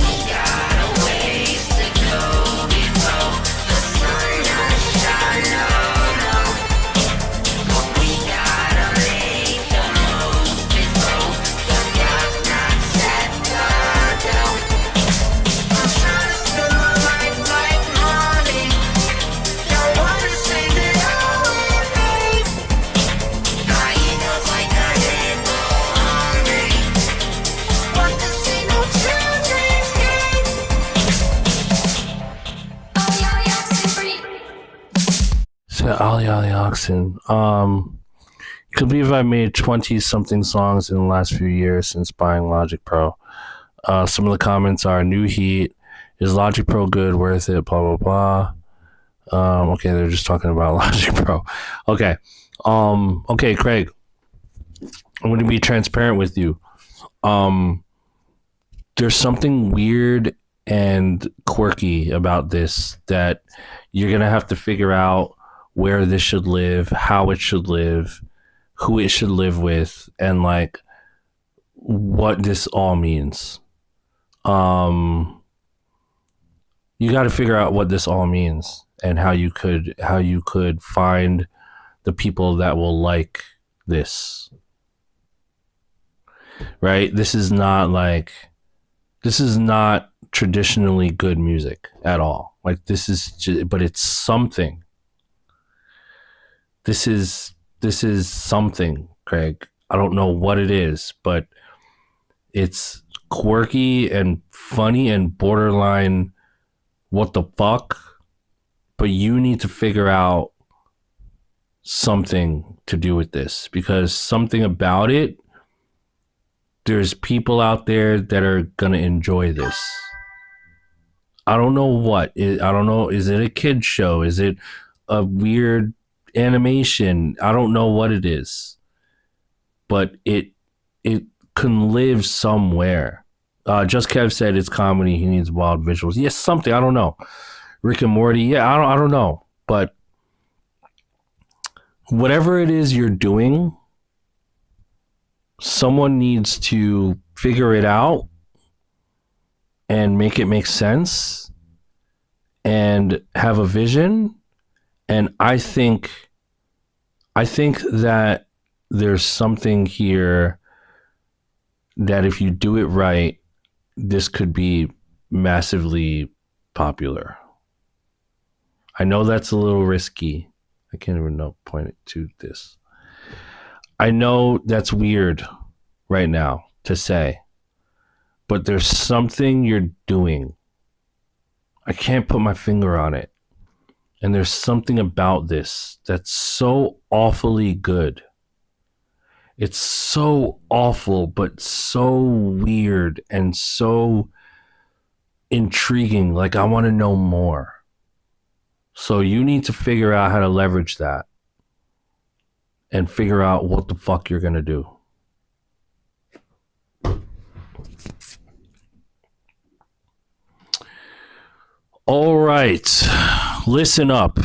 We got a ways to go before the sun don't shine no more. But we gotta make the most before the dark knocks at the door. I'm trying to spend my life like money. Don't wanna say that all in vain. My ego's like a hippo hungry, but this ain't no children's game. Oh yeah, yeah, super. So Ali Ali Oxen. Could believe I made 20-something songs in the last few years since buying Logic Pro. Some of the comments are new heat. Is Logic Pro good? Worth it? Blah, blah, blah. Okay, they're just talking about Logic Pro. Okay. Okay, Craig. I'm going to be transparent with you. There's something weird and quirky about this that you're going to have to figure out where this should live, how it should live, who it should live with, and like what this all means. You got to figure out what this all means and how you could find the people that will like this. Right? This is not traditionally good music at all. Like this is just, but it's something. This is something, Craig. I don't know what it is, but it's quirky and funny and borderline what the fuck, but you need to figure out something to do with this, because something about it, there's people out there that are gonna enjoy this. I don't know what. I don't know. Is it a kid show? Is it a weird animation? I don't know what it is, but it can live somewhere. Just Kev said it's comedy. He needs wild visuals. Yes, something. I don't know. Rick and Morty. Yeah, I don't know. But whatever it is you're doing, someone needs to figure it out and make it make sense and have a vision. And I think that there's something here that if you do it right, this could be massively popular. I know that's a little risky. I can't even point it to this. I know that's weird right now to say, but there's something you're doing. I can't put my finger on it. And there's something about this that's so awfully good. It's so awful, but so weird and so intriguing. Like, I want to know more. So you need to figure out how to leverage that and figure out what the fuck you're going to do. All right. Listen up,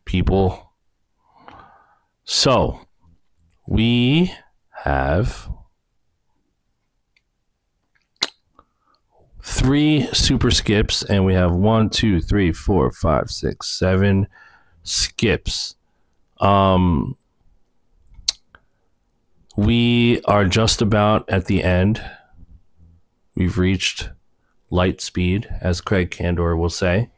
people. So we have 3 super skips, and we have 1, 2, 3, 4, 5, 6, 7 skips. We are just about at the end. We've reached light speed, as Craig Candor will say.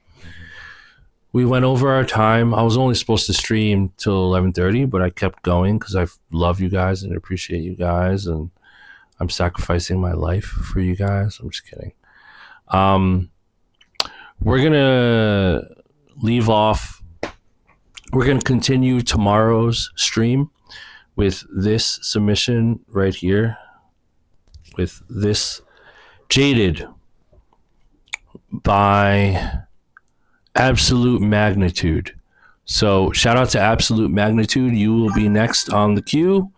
We went over our time. I was only supposed to stream till 11:30, but I kept going because I love you guys and appreciate you guys, and I'm sacrificing my life for you guys. I'm just kidding. We're gonna leave off. We're gonna continue tomorrow's stream with this submission right here, with this Jaded by Absolute Magnitude. So shout out to Absolute Magnitude. You will be next on the queue.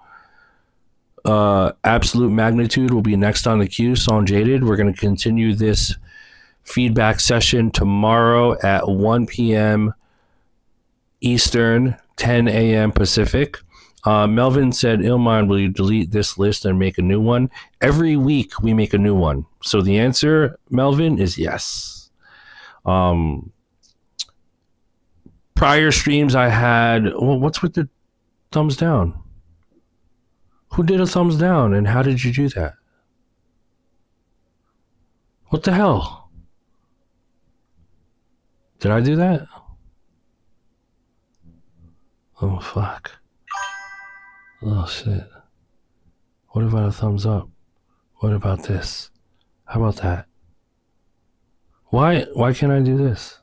Absolute Magnitude will be next on the queue. Song Jaded. We're going to continue this feedback session tomorrow at 1 p.m. Eastern, 10 a.m. Pacific. Melvin said, Illmind, will you delete this list and make a new one? Every week we make a new one. So the answer, Melvin, is yes. Prior streams I had, well, what's with the thumbs down? Who did a thumbs down and how did you do that? What the hell? Did I do that? Oh, fuck. Oh, shit. What about a thumbs up? What about this? How about that? Why can't I do this?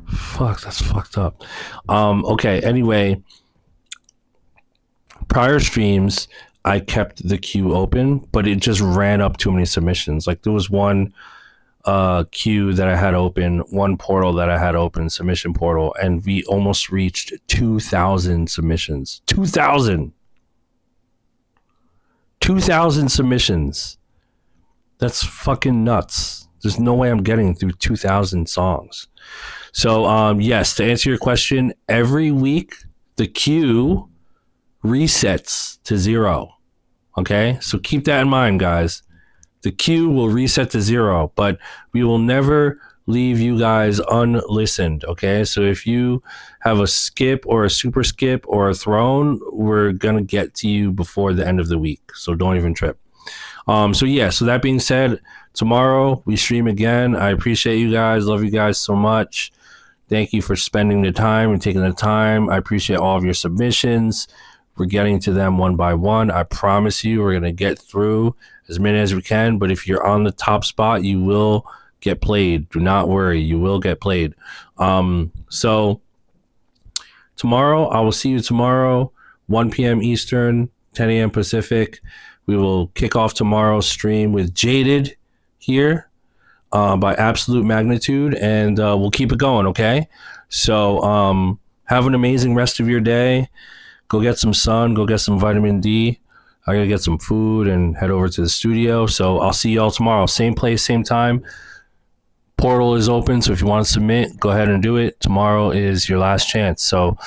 Fuck, that's fucked up. Okay, anyway, prior streams, I kept the queue open, but it just ran up too many submissions. Like there was one queue that I had open, one portal that I had open, submission portal, and we almost reached 2,000 submissions. 2,000 submissions. That's fucking nuts. There's no way I'm getting through 2,000 songs. So, yes, to answer your question, every week the queue resets to 0. Okay? So keep that in mind, guys. The queue will reset to 0, but we will never leave you guys unlistened. Okay? So if you have a skip or a super skip or a throne, we're going to get to you before the end of the week. So don't even trip. So yeah, so that being said, tomorrow we stream again. I appreciate you guys. Love you guys so much. Thank you for spending the time and taking the time. I appreciate all of your submissions. We're getting to them one by one. I promise you we're going to get through as many as we can. But if you're on the top spot, you will get played. Do not worry. You will get played. So tomorrow, I will see you tomorrow, 1 p.m. Eastern, 10 a.m. Pacific. We will kick off tomorrow's stream with Jaded here by Absolute Magnitude, and we'll keep it going, okay? So have an amazing rest of your day. Go get some sun. Go get some vitamin D. I gotta get some food and head over to the studio. So I'll see y'all tomorrow. Same place, same time. Portal is open, so if you want to submit, go ahead and do it. Tomorrow is your last chance. So